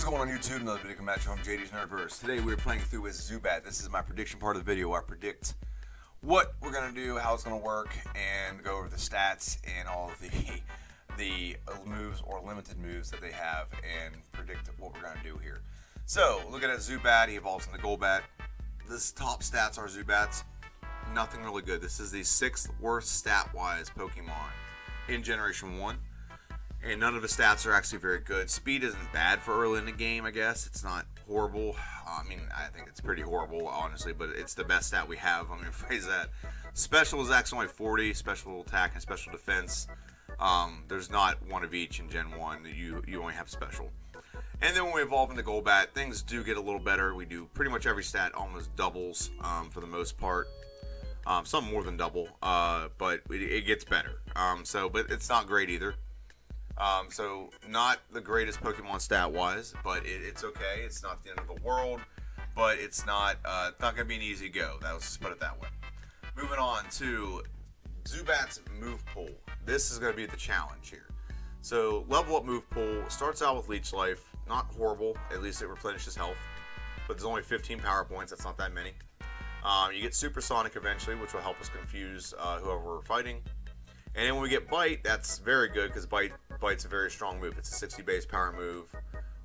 going on YouTube? Another video coming at you from JD's NerdVerse. Today we're playing through with Zubat. This is my prediction part of the video. I predict what we're going to do, how it's going to work, and go over the stats and all of the moves or limited moves that they have and predict what we're going to do here. So, looking at Zubat, he evolves into Golbat. This top stats are Zubat's. Nothing really good. This is the 6th worst stat-wise Pokemon in Generation 1. And none of the stats are actually very good. Speed isn't bad for early in the game, I guess. It's not horrible. I think it's pretty horrible, honestly, but it's the best stat we have. I'm going to phrase that. Special is actually only 40, special attack and special defense. There's not one of each in Gen 1. You only have special. And then when we evolve into Golbat, things do get a little better. We do pretty much every stat almost doubles for the most part. Some more than double, but it gets better. But it's not great either. So not the greatest Pokemon stat-wise, but it's okay. It's not the end of the world, but it's not going to be an easy go. Let's just put it that way. Moving on to Zubat's move pool. This is going to be the challenge here. So level up move pool starts out with Leech Life. Not horrible. At least it replenishes health. But there's only 15 power points. That's not that many. You get Supersonic eventually, which will help us confuse whoever we're fighting. And then when we get Bite, that's very good because Bite's a very strong move. It's a 60 base power move,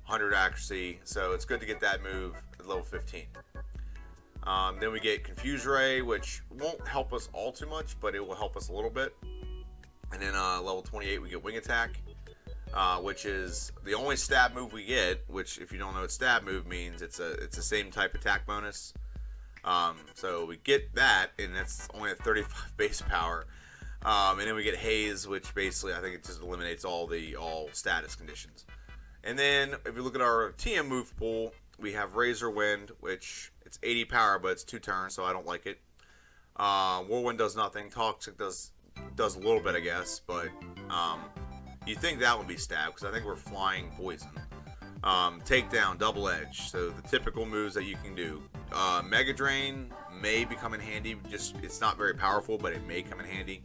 100 accuracy, so it's good to get that move at level 15. Then we get Confuse Ray, which won't help us all too much, but it will help us a little bit. And then level 28, we get Wing Attack, which is the only stab move we get, which if you don't know what stab move means, it's the same type attack bonus. So we get that, and that's only a 35 base power. And then we get Haze, which basically I think it just eliminates all status conditions. And then if you look at our TM move pool, we have Razor Wind, which it's 80 power, but it's 2 turns, so I don't like it. Whirlwind does nothing. Toxic does a little bit, I guess, but you think that would be stab because I think we're flying poison. Takedown, Double Edge, so the typical moves that you can do. Mega Drain may become in handy. It's not very powerful, but it may come in handy.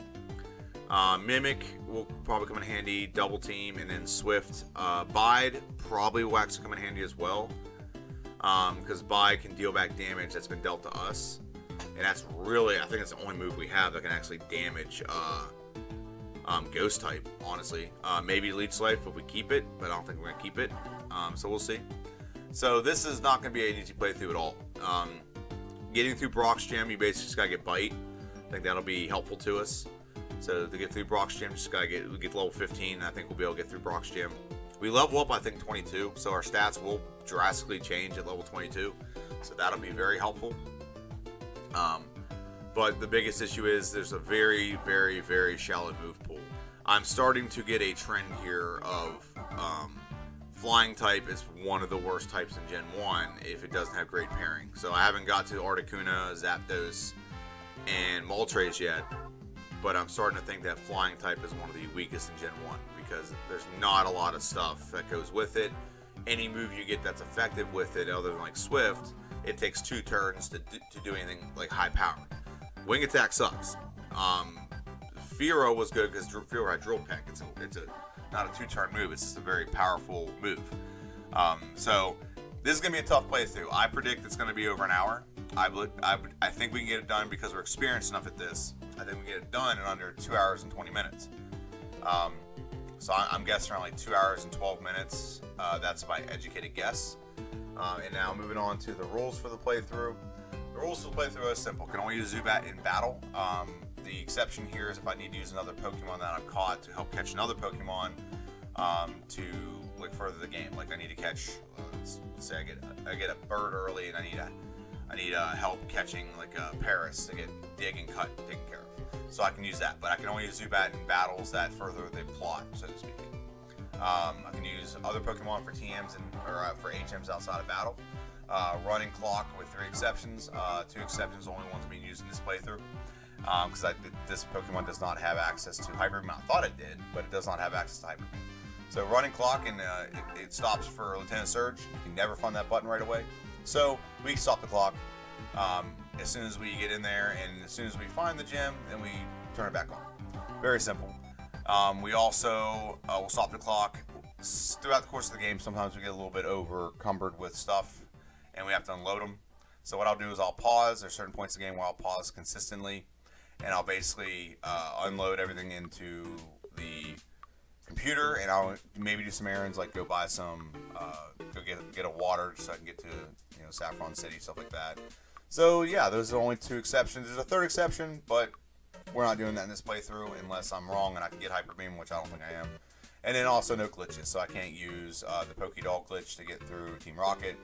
Mimic will probably come in handy, Double Team, and then Swift. Bide probably will actually come in handy as well, because Bide can deal back damage that's been dealt to us, and that's really, I think it's the only move we have that can actually damage Ghost type, honestly. Maybe Leech Life if we keep it, but I don't think we're going to keep it, so we'll see. So this is not going to be an easy playthrough at all. Getting through Brock's Gym, you basically just got to get Bite. I think that'll be helpful to us. So to get through Brock's Gym, just gotta get level 15. I think we'll be able to get through Brock's Gym. We level up, I think, 22, so our stats will drastically change at level 22. So that'll be very helpful. But the biggest issue is there's a very, very, very shallow move pool. I'm starting to get a trend here of Flying type is one of the worst types in Gen 1 if it doesn't have great pairing. So I haven't got to Articuno, Zapdos, and Moltres yet. But I'm starting to think that Flying type is one of the weakest in Gen 1 because there's not a lot of stuff that goes with it. Any move you get that's effective with it, other than like Swift, it takes 2 turns to do anything like high power. Wing Attack sucks. Fearow was good because Fearow had Drill Peck. It's not a 2-turn move. It's just a very powerful move. So this is going to be a tough playthrough. I predict it's going to be over an hour. I think we can get it done because we're experienced enough at this. I think we can get it done in under 2 hours and 20 minutes. So I'm guessing around like 2 hours and 12 minutes. That's my educated guess. And now moving on to the rules for the playthrough. The rules for the playthrough are simple. Can only use Zubat in battle. The exception here is if I need to use another Pokemon that I've caught to help catch another Pokemon to like further the game. Like I need to catch, let's say I get a bird early and I need help catching like a Paris to get dig and cut taken care of. So I can use that, but I can only use Zubat in battles that further the plot, so to speak. I can use other Pokemon for TMs or for HMs outside of battle. Running clock with 3 exceptions. 2 exceptions, only ones being used in this playthrough. Because this Pokemon does not have access to Hyper Beam. I thought it did, but it does not have access to Hyper Beam. So running clock, and it stops for Lieutenant Surge. You can never find that button right away. So we stop the clock as soon as we get in there, and as soon as we find the gym, then we turn it back on. Very simple. We also will stop the clock throughout the course of the game, sometimes we get a little bit over encumbered with stuff, and we have to unload them. So what I'll do is I'll pause. There's certain points in the game where I'll pause consistently, and I'll basically unload everything into the computer, and I'll maybe do some errands, like go buy some, go get a water so I can get to Saffron City, stuff like that. So yeah, those are only 2 exceptions. There's a 3rd exception, but we're not doing that in this playthrough unless I'm wrong and I can get Hyper Beam, which I don't think I am. And then also no glitches, so I can't use the Pokédoll glitch to get through Team Rocket.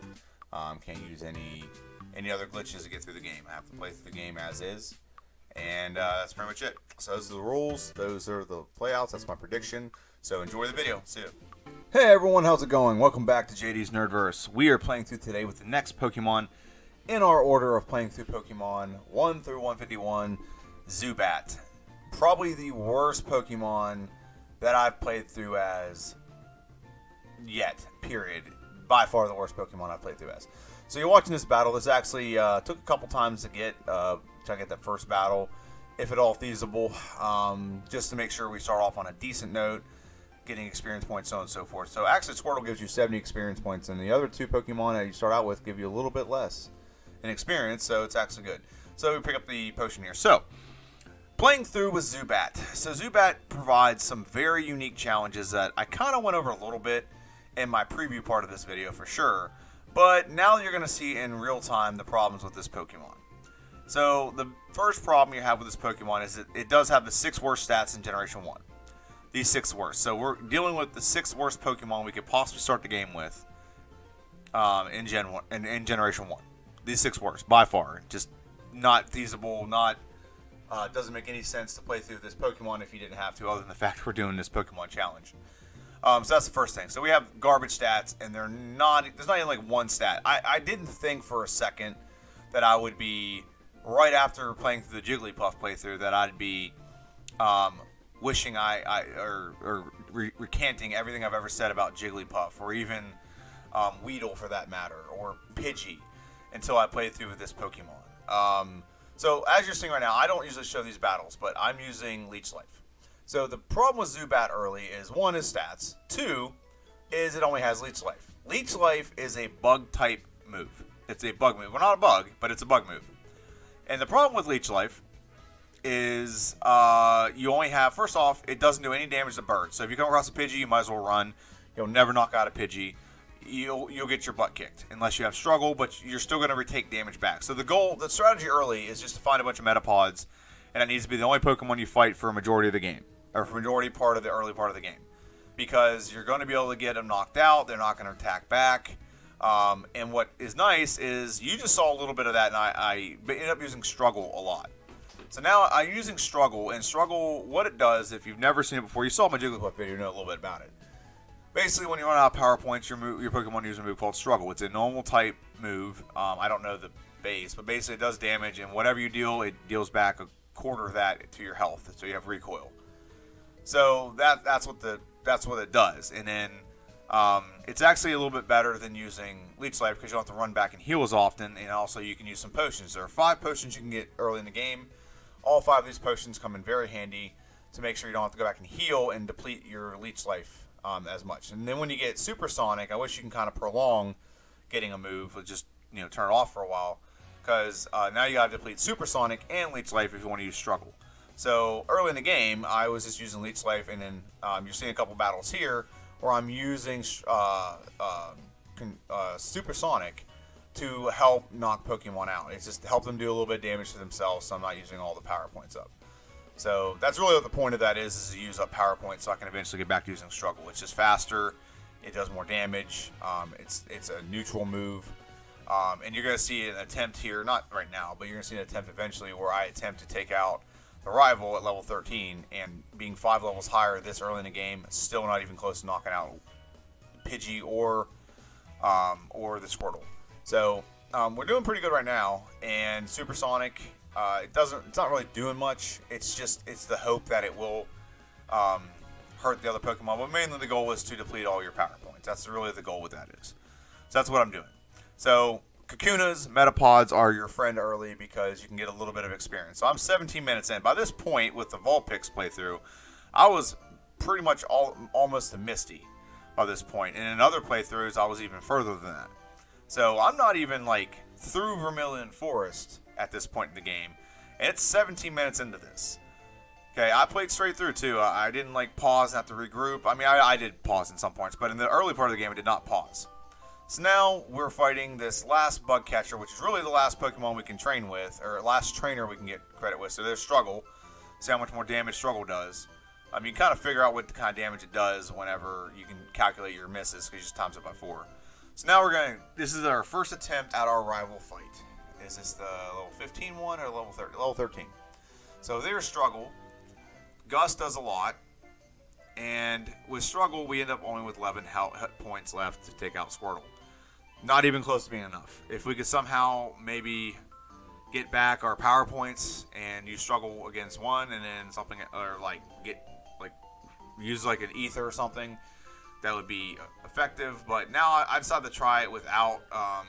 Can't use any other glitches to get through the game. I have to play through the game as is. And that's pretty much it. So those are the rules. Those are the playouts. That's my prediction. So enjoy the video. See you. Hey everyone, how's it going? Welcome back to JD's NerdVerse. We are playing through today with the next Pokemon in our order of playing through Pokemon 1 through 151, Zubat. Probably the worst Pokemon that I've played through as yet, period. By far the worst Pokemon I've played through as. So you're watching this battle. This actually took a couple times to get that first battle, if at all feasible, just to make sure we start off on a decent note, getting experience points, so on and so forth. So actually Squirtle gives you 70 experience points, and the other 2 Pokemon that you start out with give you a little bit less in experience, so it's actually good. So we pick up the potion here. So playing through with Zubat. So Zubat provides some very unique challenges that I kind of went over a little bit in my preview part of this video for sure, but now you're going to see in real time the problems with this Pokemon. So the first problem you have with this Pokemon is that it does have the 6 worst stats in Generation 1. These 6 worst. So we're dealing with the 6 worst Pokemon we could possibly start the game with in Generation 1. These 6 worst, by far. Just not feasible, doesn't make any sense to play through this Pokemon if you didn't have to, other than the fact we're doing this Pokemon challenge. So that's the first thing. So we have garbage stats, and there's not even like one stat. I didn't think for a second that I would be, right after playing through the Jigglypuff playthrough, that I'd be wishing recanting everything I've ever said about Jigglypuff, or even Weedle for that matter, or Pidgey, until I played through with this Pokemon. So as you're seeing right now, I don't usually show these battles, but I'm using Leech Life. So the problem with Zubat early is, 1 is stats, 2 is it only has Leech Life. Leech Life is a bug type move. It's a bug move. Well, not a bug, but it's a bug move. And the problem with Leech Life is you only have, first off, it doesn't do any damage to birds. So if you come across a Pidgey, you might as well run. You'll never knock out a Pidgey. You'll get your butt kicked unless you have struggle, but you're still going to retake damage back. So the strategy early is just to find a bunch of Metapods, and it needs to be the only Pokemon you fight for a majority of the game, or for a majority part of the early part of the game, because you're going to be able to get them knocked out. They're not going to attack back. And what is nice is you just saw a little bit of that, and I ended up using Struggle a lot. So now I'm using Struggle, and Struggle, what it does, if you've never seen it before, you saw my Jigglypuff video, you know a little bit about it. Basically, when you run out of power points, your Pokemon uses a move called Struggle. It's a normal type move. I don't know the base, but basically it does damage, and whatever you deal, it deals back a quarter of that to your health, so you have recoil. So that's what it does. And then it's actually a little bit better than using Leech Life, because you don't have to run back and heal as often, and also you can use some potions. There are 5 potions you can get early in the game. All 5 of these potions come in very handy to make sure you don't have to go back and heal and deplete your Leech Life as much. And then when you get Supersonic, I wish you can kind of prolong getting a move, or just turn it off for a while, because now you got to deplete Supersonic and Leech Life if you want to use Struggle. So early in the game, I was just using Leech Life, and then you're seeing a couple battles here where I'm using Supersonic to help knock Pokemon out. It's just to help them do a little bit of damage to themselves, so I'm not using all the power points up. So that's really what the point of that is to use up power points so I can eventually get back to using Struggle. It's just faster, it does more damage, it's a neutral move, and you're going to see an attempt here, not right now, but you're going to see an attempt eventually where I attempt to take out the rival at level 13, and being 5 levels higher this early in the game, still not even close to knocking out Pidgey or the Squirtle. So we're doing pretty good right now, and Supersonic, it's not really doing much. It's the hope that it will hurt the other Pokemon, but mainly the goal is to deplete all your power points. That's really the goal with that is. So that's what I'm doing. So Kakunas, Metapods are your friend early because you can get a little bit of experience. So I'm 17 minutes in. By this point, with the Vulpix playthrough, I was pretty much almost a Misty. by this point. And in other playthroughs, I was even further than that. So I'm not even like through Vermilion Forest at this point in the game. And it's 17 minutes into this. Okay, I played straight through too. I didn't like pause and have to regroup. I mean, I did pause in some points, but in the early part of the game, I did not pause. So now we're fighting this last bug catcher, which is really the last Pokemon we can train with, or last trainer we can get credit with. So there's Struggle. See how much more damage Struggle does. You can kind of figure out what the kind of damage it does whenever you can calculate your misses, because you just times it by 4. So now this is our first attempt at our rival fight. Is this the level 15 one or level 30? Level 13. So there's Struggle. Gus does a lot. And with Struggle, we end up only with 11 health points left to take out Squirtle. Not even close to being enough. If we could somehow maybe get back our power points and use Struggle against one, and then something, or use like an ether or something, that would be effective. But now I decided to try it without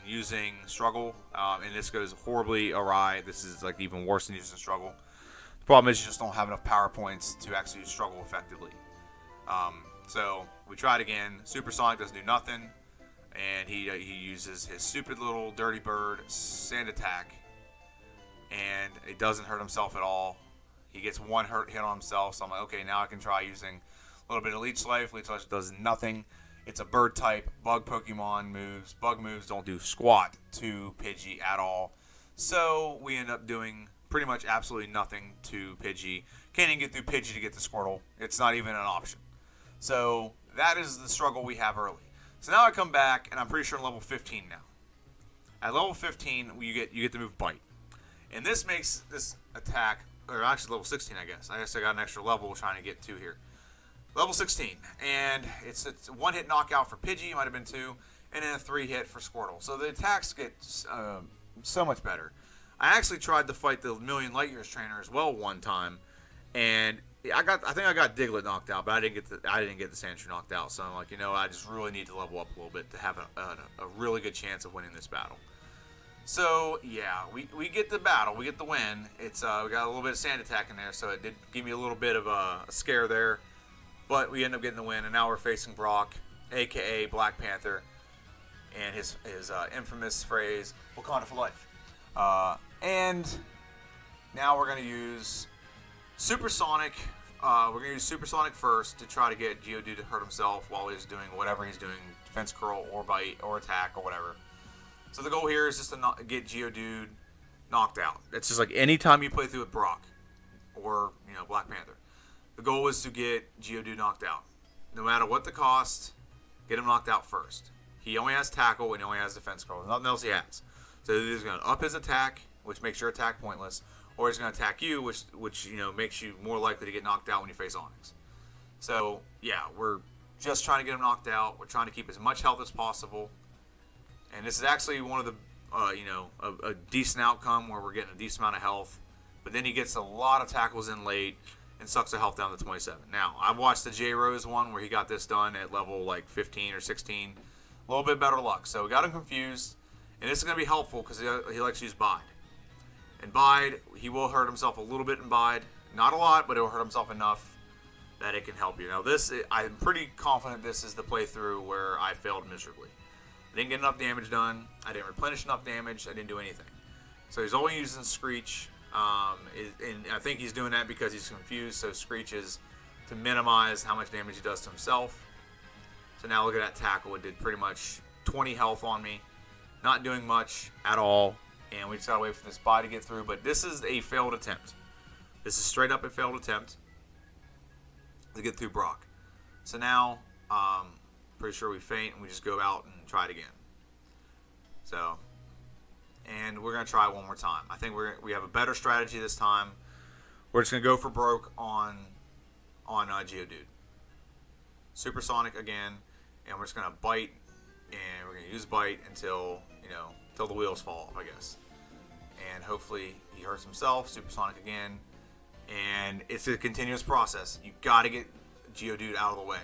using Struggle, and this goes horribly awry. This is like even worse than using Struggle. The problem is you just don't have enough power points to actually use Struggle effectively. So we tried again. Supersonic doesn't do nothing, and he uses his stupid little Dirty Bird Sand Attack, and it doesn't hurt himself at all. He gets one hit on himself, so I'm like, okay, now I can try using a little bit of Leech Life. Leech Life does nothing. It's a bird type. Bug Pokemon moves. Bug moves don't do squat to Pidgey at all. So we end up doing pretty much absolutely nothing to Pidgey. Can't even get through Pidgey to get to Squirtle. It's not even an option. So that is the struggle we have early. So now I come back, and I'm pretty sure I'm level 15 now. At level 15, you get to move Bite. And this makes this attack, or actually level 16, I guess. I guess I got an extra level trying to get to here. Level 16, and it's a one-hit knockout for Pidgey, it might have been 2, and then a 3-hit for Squirtle. So the attacks get so much better. I actually tried to fight the Million Light Years trainer as well one time, and I think I got Diglett knocked out, but I didn't get the Sandshrew knocked out. So I'm like, I just really need to level up a little bit to have a really good chance of winning this battle. So yeah, we get the battle, we get the win. It's we got a little bit of Sand Attack in there, so it did give me a little bit of a scare there. But we end up getting the win, and now we're facing Brock, a.k.a. Black Panther, and his infamous phrase, Wakanda for life. And now we're going to use Supersonic. We're going to use Supersonic first to try to get Geodude to hurt himself while he's doing whatever he's doing, Defense Curl or Bite or Attack or whatever. So the goal here is just to get Geodude knocked out. It's just like any time you play through with Brock or Black Panther. The goal is to get Geodude knocked out. No matter what the cost, get him knocked out first. He only has Tackle and he only has Defense Curl. There's nothing else he has. So he's going to up his attack, which makes your attack pointless, or he's going to attack you, which makes you more likely to get knocked out when you face Onix. So yeah, we're just trying to get him knocked out. We're trying to keep as much health as possible. And this is actually one of the a decent outcome where we're getting a decent amount of health. But then he gets a lot of tackles in late and sucks the health down to 27. Now, I've watched the J-Rose one where he got this done at level like 15 or 16. A little bit better luck. So we got him confused. And this is going to be helpful because he likes to use Bide. And Bide, he will hurt himself a little bit in Bide. Not a lot, but it will hurt himself enough that it can help you. Now, I'm pretty confident this is the playthrough where I failed miserably. I didn't get enough damage done. I didn't replenish enough damage. I didn't do anything. So he's only using Screech. And I think he's doing that because he's confused. So Screech is to minimize how much damage he does to himself. So now look at that tackle. It did pretty much 20 health on me. Not doing much at all. And we just gotta wait for this Bide to get through. But this is a failed attempt. This is straight up a failed attempt to get through Brock. So now, pretty sure we faint and we just go out and try it again. So, and we're gonna try it one more time. I think we have a better strategy this time. We're just gonna go for broke on Geodude. Supersonic again, and we're just gonna Bite, and we're gonna use Bite until the wheels fall off, I guess. And hopefully he hurts himself. Supersonic again, and it's a continuous process. You gotta get Geodude out of the way.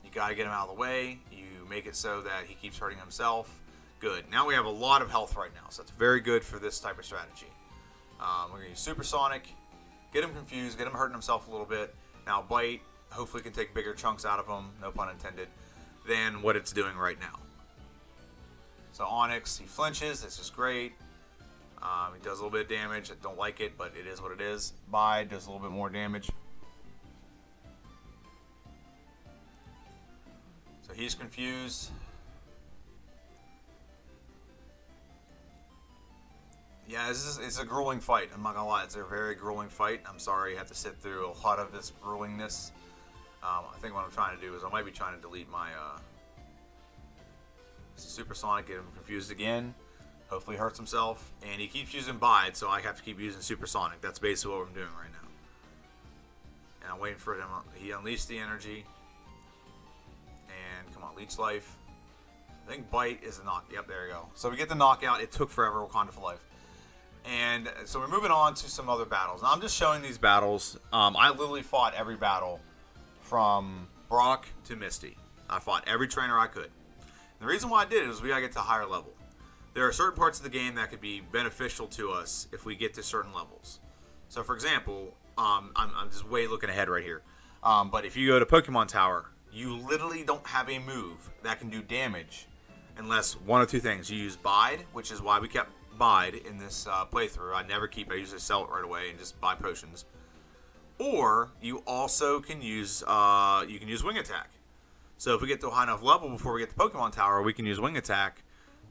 You gotta get him out of the way. You make it so that he keeps hurting himself. Good. Now we have a lot of health right now, so it's very good for this type of strategy. We're going to use Supersonic, get him confused, get him hurting himself a little bit. Now Bite, hopefully can take bigger chunks out of him, no pun intended, than what it's doing right now. So Onyx, he flinches. This is great. He does a little bit of damage. I don't like it, but it is what it is. Bide does a little bit more damage. So he's confused. Yeah, it's a grueling fight. I'm not gonna lie, it's a very grueling fight. I'm sorry you have to sit through a lot of this gruelingness. I think what I'm trying to do is I might be trying to delete my Supersonic, get him confused again. Hopefully hurts himself. And he keeps using Bide, so I have to keep using Supersonic. That's basically what I'm doing right now. And I'm waiting for him. He unleashed the energy. And come on, Leech Life. I think Bite is a knock. Yep, there you go. So we get the knockout. It took forever, Wakanda for life. And so we're moving on to some other battles. Now I'm just showing these battles. I literally fought every battle from Brock to Misty. I fought every trainer I could. And the reason why I did it is we gotta get to a higher level. There are certain parts of the game that could be beneficial to us if we get to certain levels. So for example, I'm just way looking ahead right here. But if you go to Pokemon Tower, you literally don't have a move that can do damage unless one of two things. You use Bide, which is why we kept Bide in this playthrough. I never keep it. I usually sell it right away and just buy potions. Or you also can use Wing Attack. So if we get to a high enough level before we get to Pokemon Tower, we can use Wing Attack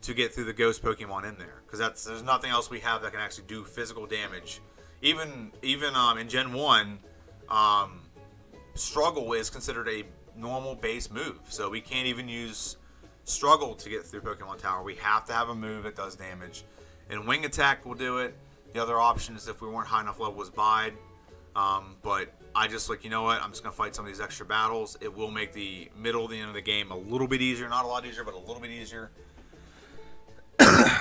to get through the ghost Pokemon in there. Because there's nothing else we have that can actually do physical damage. Even in Gen 1, Struggle is considered a normal base move. So we can't even use Struggle to get through Pokemon Tower. We have to have a move that does damage. And Wing Attack will do it. The other option is if we weren't high enough level was Bide. But I just you know what? I'm just going to fight some of these extra battles. It will make the middle to the end of the game a little bit easier. Not a lot easier, but a little bit easier.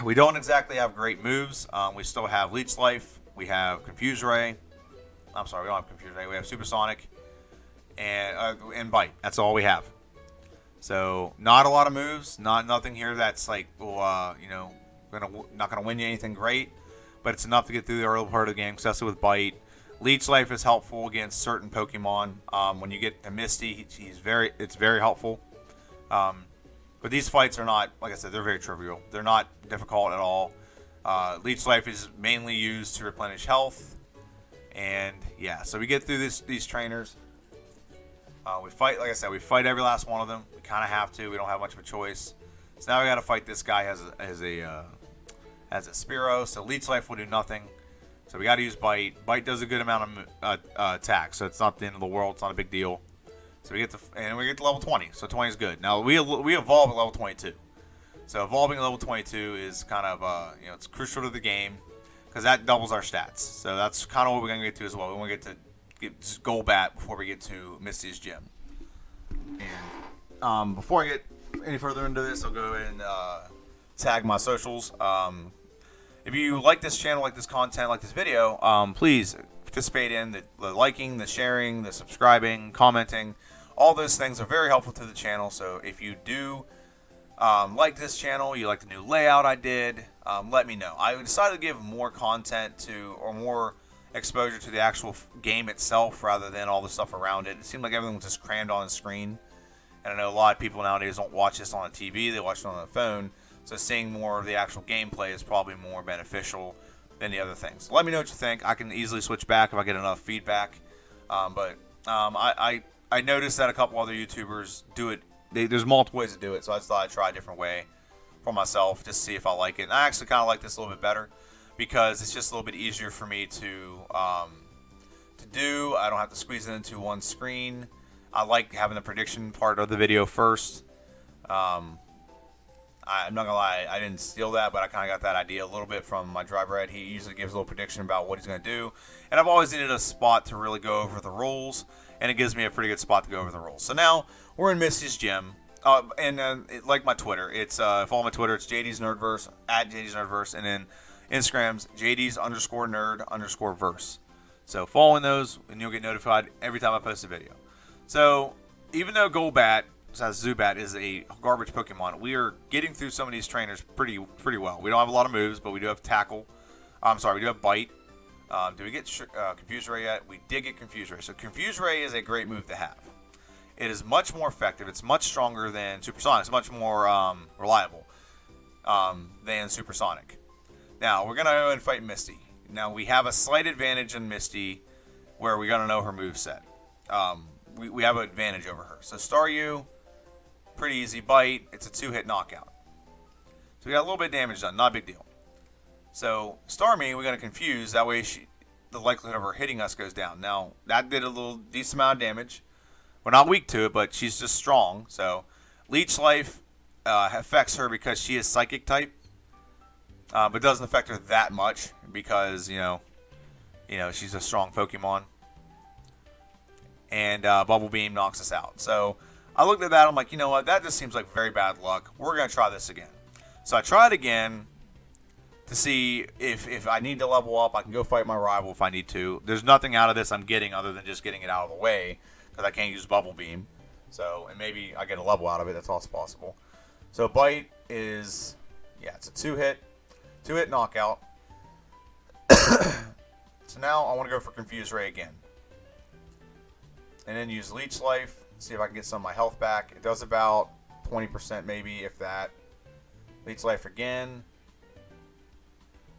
We don't exactly have great moves. We still have Leech Life. We have Confuse Ray. I'm sorry, we don't have Confuse Ray. We have Supersonic and Bite. That's all we have. So not a lot of moves. Nothing here that's not gonna win you anything great. But it's enough to get through the early part of the game, especially with Bite. Leech Life is helpful against certain Pokemon. When you get to Misty, it's very helpful. But these fights are not, like I said, they're very trivial. They're not difficult at all. Leech Life is mainly used to replenish health. And yeah, so we get through these trainers. We fight, like I said, we fight every last one of them. We kind of have to. We don't have much of a choice. So now we got to fight this guy as a Spearow. So Leech Life will do nothing. So we got to use Bite. Bite does a good amount of attack, so it's not the end of the world. It's not a big deal. So we get to level 20. So 20 is good. Now we evolve at level 22. So evolving at level 22 is kind of it's crucial to the game because that doubles our stats. So that's kind of what we're gonna get to as well. We want to get Golbat before we get to Misty's gym. And before I get any further into this, I'll go ahead and tag my socials. If you like this channel, like this content, like this video, please participate in the liking, the sharing, the subscribing, commenting. All those things are very helpful to the channel. So if you do like this channel, you like the new layout I did, let me know. I decided to give more content or more exposure to the actual game itself rather than all the stuff around it. It seemed like everything was just crammed on the screen. And I know a lot of people nowadays don't watch this on a TV, they watch it on a phone. So seeing more of the actual gameplay is probably more beneficial than the other things. So let me know what you think. I can easily switch back if I get enough feedback. I noticed that a couple other YouTubers do it. There's multiple ways to do it, so I just thought I'd try a different way for myself just to see if I like it. And I actually kind of like this a little bit better because it's just a little bit easier for me to do. I don't have to squeeze it into one screen. I like having the prediction part of the video first. I'm not gonna lie, I didn't steal that, but I kind of got that idea a little bit from my driver Ed. He usually gives a little prediction about what he's gonna do, and I've always needed a spot to really go over the rules, and it gives me a pretty good spot to go over the rules. So now we're in Misty's gym, like my Twitter, it's follow my Twitter. It's JD's NerdVerse at JD's NerdVerse, and then Instagram's JD's_nerd_verse. So following those, and you'll get notified every time I post a video. So even though Golbat Zubat is a garbage Pokemon, we are getting through some of these trainers pretty well. We don't have a lot of moves, but we do have Tackle. We do have Bite. Did we get Confuse Ray yet? We did get Confuse Ray. So Confuse Ray is a great move to have. It is much more effective. It's much stronger than Supersonic. It's much more reliable than Supersonic. Now, we're going to go and fight Misty. Now, we have a slight advantage in Misty where we're going to know her moveset. We have an advantage over her. So, Staryu, pretty easy. Bite, it's a 2-hit knockout. So, we got a little bit of damage done. Not a big deal. So, Starmie, we're going to confuse. That way, the likelihood of her hitting us goes down. Now, that did a little decent amount of damage. We're not weak to it, but she's just strong. So, Leech Life affects her because she is Psychic type. But doesn't affect her that much because, you know, she's a strong Pokemon. And Bubble Beam knocks us out. So, I looked at that. I'm like, you know what? That just seems like very bad luck. We're going to try this again. So, I tried again to see if I need to level up. I can go fight my rival if I need to. There's nothing out of this I'm getting other than just getting it out of the way because I can't use Bubble Beam. So, and maybe I get a level out of it. That's also possible. So, Bite is, yeah, it's a 2-hit knockout. So now I want to go for Confuse Ray again. And then use Leech Life. See if I can get some of my health back. It does about 20% maybe, if that. Leech Life again.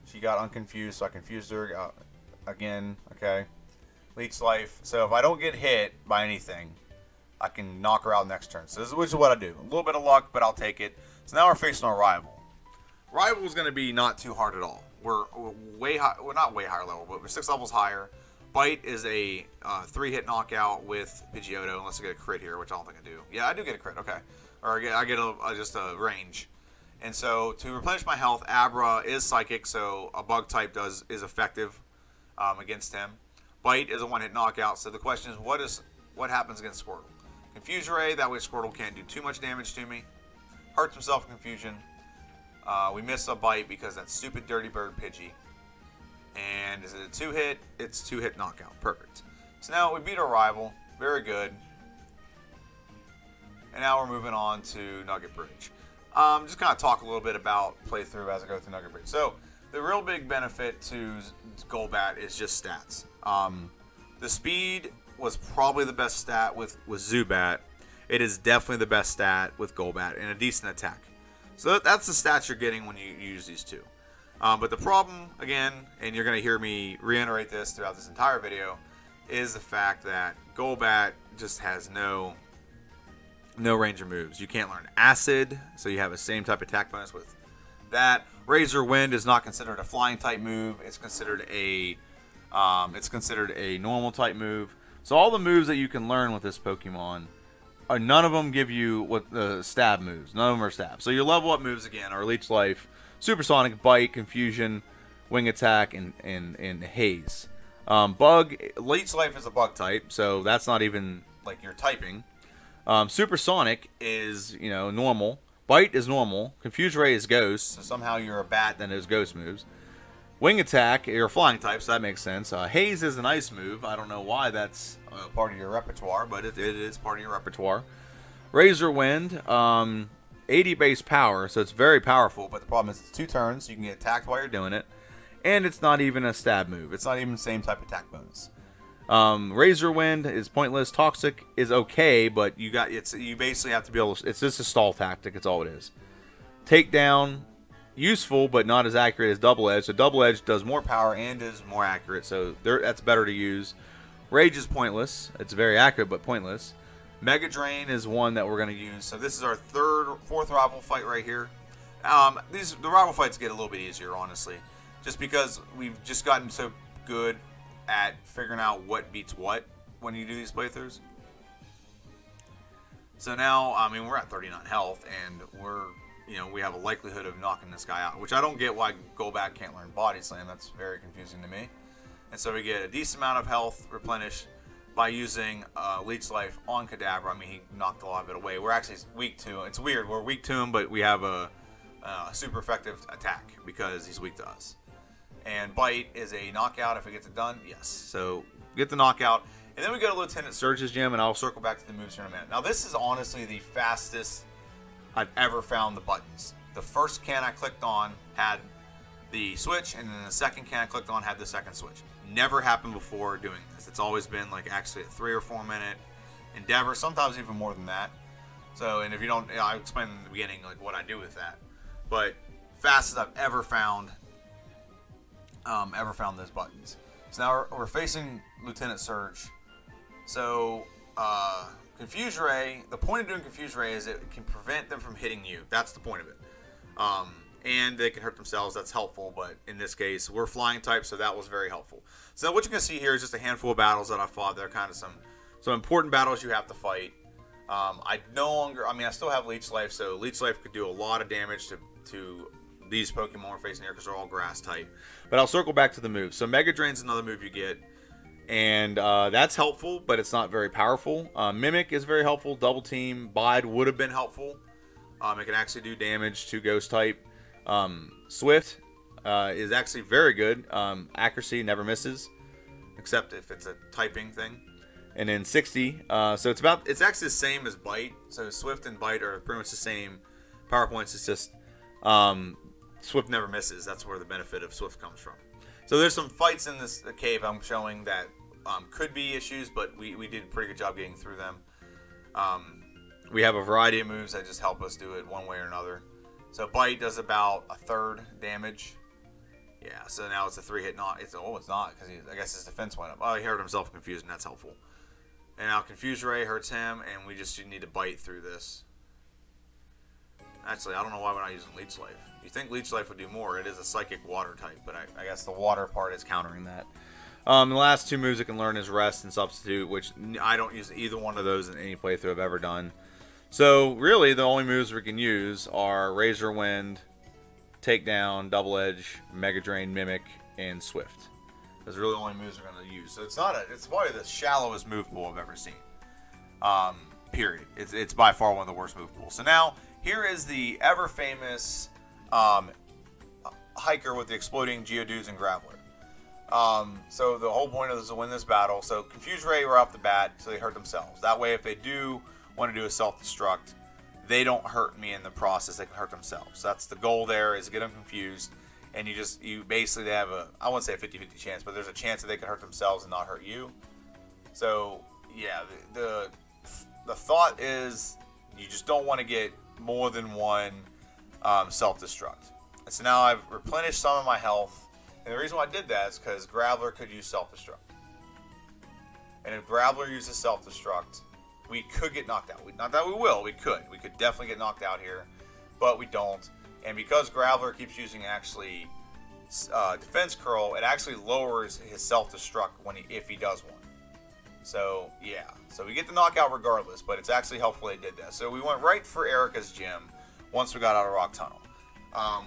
She got unconfused, so I confused her again. Okay. Leech Life. So if I don't get hit by anything, I can knock her out next turn. So which is what I do. A little bit of luck, but I'll take it. So now we're facing our rival. Rival is going to be not too hard at all. We're way high. Well, not way higher level, but we're 6 levels higher. Bite is a 3-hit knockout with Pidgeotto, unless I get a crit here, which I don't think I do. Yeah, I do get a crit. Okay, or I get just a range. And so to replenish my health, Abra is Psychic, so a Bug type is effective against him. Bite is a 1-hit knockout. So the question is, what happens against Squirtle? Confuse Ray. That way Squirtle can't do too much damage to me. Hurts himself in confusion. We miss a Bite because that stupid Dirty Bird Pidgey. And is it a 2-hit? It's 2-hit knockout. Perfect. So now we beat our rival. Very good. And now we're moving on to Nugget Bridge. Just kind of talk a little bit about playthrough as I go through Nugget Bridge. So the real big benefit to Golbat is just stats. The speed was probably the best stat with Zubat. It is definitely the best stat with Golbat and a decent attack. So that's the stats you're getting when you use these two. But the problem, again, and you're going to hear me reiterate this throughout this entire video, is the fact that Golbat just has no range of moves. You can't learn Acid, so you have the same type of attack bonus with that. Razor Wind is not considered a flying type move. It's considered a normal type move. So all the moves that you can learn with this Pokemon, none of them give you what the stab moves. None of them are stab. So your level up moves again are Leech Life, Supersonic, Bite, Confusion, Wing Attack, and Haze. Leech Life is a Bug type, so that's not even like you're typing. Supersonic is, normal. Bite is normal. Confuse Ray is Ghost, so somehow you're a bat that knows Ghost moves. Wing Attack, you're a flying type, so that makes sense. Haze is an ice move. I don't know why that's part of your repertoire, but it is part of your repertoire. Razor Wind, 80 base power, so it's very powerful, but the problem is it's 2 turns, so you can get attacked while you're doing it. And it's not even a stab move. It's not even the same type of attack bonus. Razor Wind is pointless. Toxic is okay, but you basically have to be able to, it's just a stall tactic, it's all it is. Takedown, useful, but not as accurate as Double Edge. So Double Edge does more power and is more accurate, so that's better to use. Rage is pointless. It's very accurate, but pointless. Mega Drain is one that we're going to use. So this is our fourth rival fight right here. The rival fights get a little bit easier, honestly, just because we've just gotten so good at figuring out what beats what when you do these playthroughs. So now, we're at 39 health, and we have a likelihood of knocking this guy out, which I don't get why Golbat can't learn Body Slam. That's very confusing to me. And so we get a decent amount of health replenished by using Leech Life on Kadabra. He knocked a lot of it away. We're actually weak to him. It's weird. We're weak to him, but we have a super effective attack because he's weak to us. And Bite is a knockout if it gets it done. Yes. So get the knockout. And then we go to Lieutenant Surge's gym, and I'll circle back to the moves here in a minute. Now, this is honestly the fastest I've ever found the buttons. The first can I clicked on had the switch, and then the second can I clicked on had the second switch. Never happened before doing this. It's always been like actually a 3 or 4 minute Endeavor, sometimes even more than that. So, and if you don't, I explained in the beginning like what I do with that. But fastest I've ever found those buttons. So now we're facing Lieutenant Surge. So, Confuse Ray, the point of doing Confuse Ray is it can prevent them from hitting you. That's the point of it. And they can hurt themselves. That's helpful, but in this case, we're flying type, so that was very helpful. So what you're going to see here is just a handful of battles that I fought. They're kind of some important battles you have to fight. I still have Leech Life, so Leech Life could do a lot of damage to these Pokemon we're facing here because they're all grass type. But I'll circle back to the moves. So Mega Drain's another move you get, and that's helpful, but it's not very powerful. Mimic is very helpful. Double Team, Bide would have been helpful. It can actually do damage to Ghost type. Swift is actually very good. Accuracy never misses, except if it's a typing thing. And then 60, so it's actually the same as Bite. So Swift and Bite are pretty much the same power points. It's just Swift never misses. That's where the benefit of Swift comes from. So there's some fights in this cave I'm showing that could be issues, but we did a pretty good job getting through them. We have a variety of moves that just help us do it one way or another. So Bite does about a third damage. Yeah, so now it's a 3-hit knock. It's not, because I guess his defense went up. Oh, he hurt himself confused, and that's helpful. And now Confuse Ray hurts him, and we just need to bite through this. Actually, I don't know why we're not using Leech Life. You think Leech Life would do more. It is a Psychic Water type, but I guess the water part is countering that. The last two moves it can learn is Rest and Substitute, which I don't use either one of those in any playthrough I've ever done. So, really, the only moves we can use are Razor Wind, Takedown, Double Edge, Mega Drain, Mimic, and Swift. Those are really the only moves we're going to use. So, it's probably the shallowest move pool I've ever seen. Period. It's by far one of the worst move pools. So, now, here is the ever-famous hiker with the exploding Geodudes and Graveler. So, the whole point of this is to win this battle. So, Confuse Ray right off the bat, so they hurt themselves. That way, if they do want to do a self-destruct, they don't hurt me in the process. They can hurt themselves. That's the goal there, is get them confused, and you basically have I wouldn't say a 50-50 chance, but there's a chance that they can hurt themselves and not hurt you. So yeah, the thought is you just don't want to get more than one self-destruct. And so now I've replenished some of my health, and the reason why I did that is because Graveler could use self-destruct, and if Graveler uses self-destruct, we could get knocked out. Not that we will. We could. We could definitely get knocked out here, but we don't. And because Graveler keeps using actually Defense Curl, it actually lowers his self-destruct if he does one. So yeah. So we get the knockout regardless, but it's actually helpful they did that. So we went right for Erica's gym once we got out of Rock Tunnel.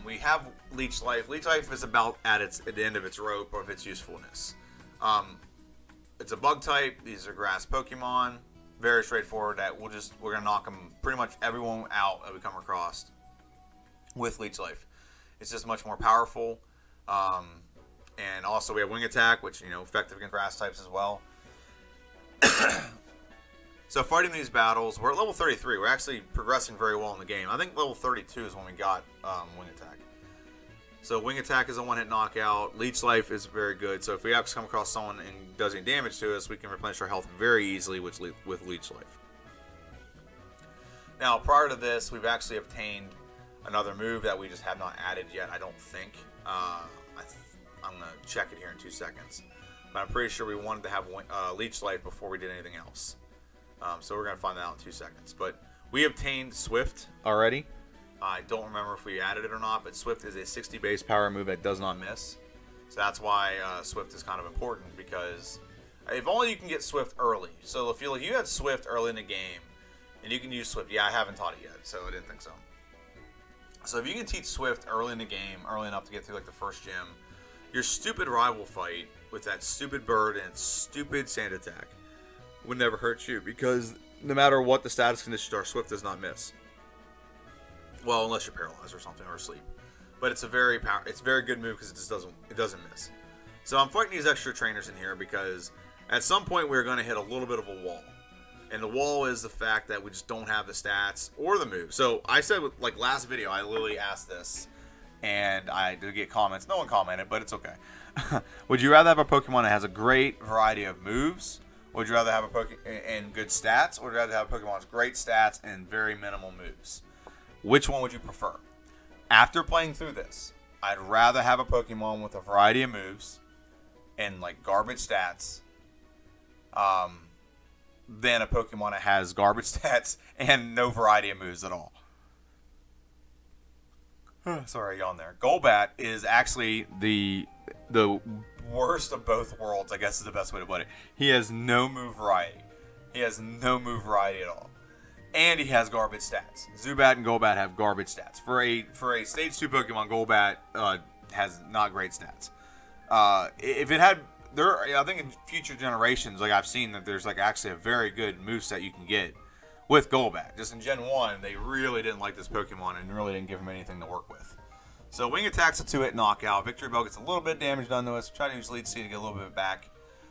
We have Leech Life. Leech Life is about at the end of its rope of its usefulness. It's a bug type. These are grass Pokemon. Very straightforward. That we're gonna knock them pretty much everyone out that we come across with Leech Life. It's just much more powerful, and also we have Wing Attack, which effective against grass types as well. So fighting these battles, we're at level 33. We're actually progressing very well in the game. I think level 32 is when we got Wing Attack. So Wing Attack is a one-hit knockout. Leech Life is very good. So if we actually come across someone and does any damage to us, we can replenish our health very easily with Leech Life. Now, prior to this, we've actually obtained another move that we just have not added yet, I don't think. I'm going to check it here in 2 seconds. But I'm pretty sure we wanted to have Leech Life before we did anything else. So we're going to find that out in 2 seconds. But we obtained Swift already. I don't remember if we added it or not, but Swift is a 60 base power move that does not miss. So that's why Swift is kind of important, because if only you can get Swift early. So if you had Swift early in the game, and you can use Swift. Yeah, I haven't taught it yet, so I didn't think so. So if you can teach Swift early in the game, early enough to get through like the first gym, your stupid rival fight with that stupid bird and stupid sand attack would never hurt you, because no matter what the status conditions are, Swift does not miss. Well, unless you're paralyzed or something, or asleep. But it's a very good move because it doesn't miss. So I'm fighting these extra trainers in here because at some point we're going to hit a little bit of a wall. And the wall is the fact that we just don't have the stats or the move. So I said, like last video, I literally asked this, and I did get comments. No one commented, but it's okay. Would you rather have a Pokemon that has a great variety of moves, Would you rather have a Pokemon and good stats, or would you rather have a Pokemon with great stats and very minimal moves? Which one would you prefer? After playing through this, I'd rather have a Pokemon with a variety of moves and like garbage stats than a Pokemon that has garbage stats and no variety of moves at all. Sorry, yawn there. Golbat is actually the worst of both worlds, I guess is the best way to put it. He has no move variety. He has no move variety at all. And he has garbage stats. Zubat and Golbat have garbage stats. For a Stage 2 Pokemon, Golbat has not great stats. If it had... I think in future generations, like I've seen that there's like actually a very good moveset you can get with Golbat. Just in Gen 1, they really didn't like this Pokemon and really didn't give him anything to work with. So Wing Attack's a 2-hit knockout. Victory Bell gets a little bit of damage done to us. Try to use Lead Seed to get a little bit back.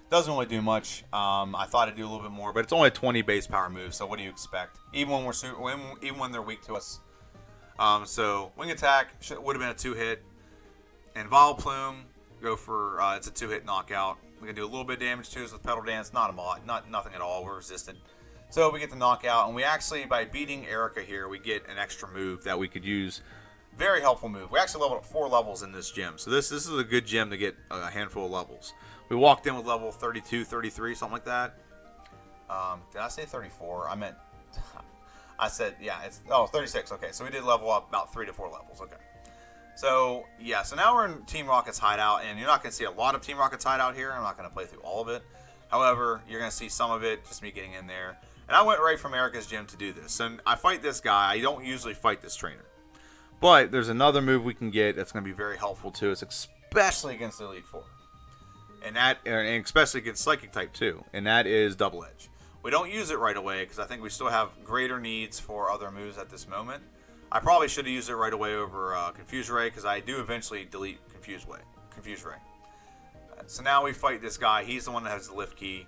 Doesn't really do much. I thought it'd do a little bit more, but it's only a 20 base power move, so what do you expect? Even when they're weak to us. So Wing Attack would have been a 2-hit. And Vileplume, go for it's a 2-hit knockout. We can do a little bit of damage to us with Petal Dance, not a lot, nothing at all. We're resistant. So we get the knockout, and we actually, by beating Erica here, we get an extra move that we could use. Very helpful move. We actually leveled up 4 levels in this gym. So this is a good gym to get a handful of levels. We walked in with level 32, 33, something like that. Did I say 34? I meant, I said, yeah, it's 36. Okay, so we did level up about 3 to 4 levels. Okay. So, yeah, so now we're in Team Rocket's hideout, and you're not going to see a lot of Team Rocket's hideout here. I'm not going to play through all of it. However, you're going to see some of it, just me getting in there. And I went right from Erica's gym to do this. And I fight this guy. I don't usually fight this trainer. But there's another move we can get that's going to be very helpful to us, especially against the Elite Four. And especially against Psychic type too. And that is Double Edge. We don't use it right away because I think we still have greater needs for other moves at this moment. I probably should have used it right away over Confuse Ray because I do eventually delete Confuse Ray. So now we fight this guy. He's the one that has the lift key,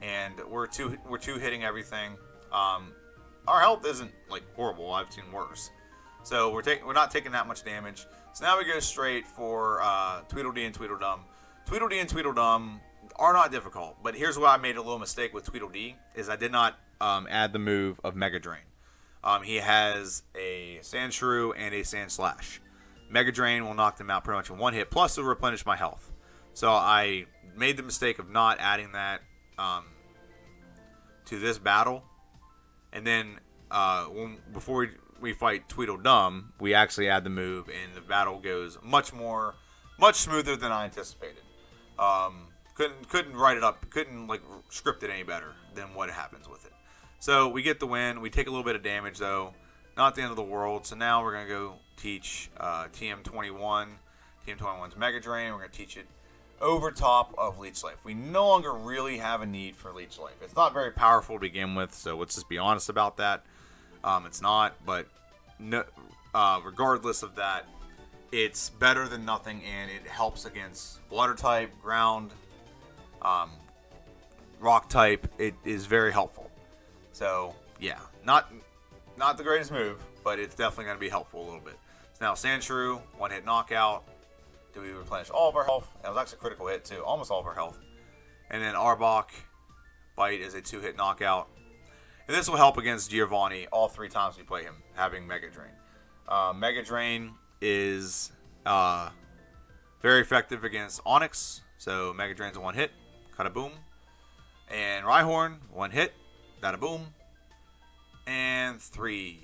and we're two hitting everything. Our health isn't like horrible. I've seen worse. So we're not taking that much damage. So now we go straight for Tweedledee and Tweedledum. Tweedledee and Tweedledum are not difficult, but here's where I made a little mistake with Tweedledee, is I did not add the move of Mega Drain. He has a Sandshrew and a Sandslash. Mega Drain will knock them out pretty much in one hit, plus it'll replenish my health. So I made the mistake of not adding that to this battle. And then before we fight Tweedledum, we actually add the move, and the battle goes much smoother than I anticipated. Couldn't write it up, couldn't like script it any better than what happens with it. So we get the win. We take a little bit of damage though, not the end of the world. So now we're gonna go teach TM21. TM21's Mega Drain. We're gonna teach it over top of Leech Life. We no longer really have a need for Leech Life. It's not very powerful to begin with, so let's just be honest about that. It's not, but no, regardless of that, it's better than nothing, and it helps against Water type, Ground, Rock type. It is very helpful. So yeah, not the greatest move, but it's definitely going to be helpful a little bit. So now Sandshrew, 1-hit knockout. Do we replenish all of our health? That was actually a critical hit too, almost all of our health. And then Arbok, Bite is a 2-hit knockout. And this will help against Giovanni all 3 times we play him, having Mega Drain. Mega Drain is very effective against Onix. So Mega Drain's a 1-hit, cut a boom. And Rhyhorn, 1-hit, got a boom. And 3.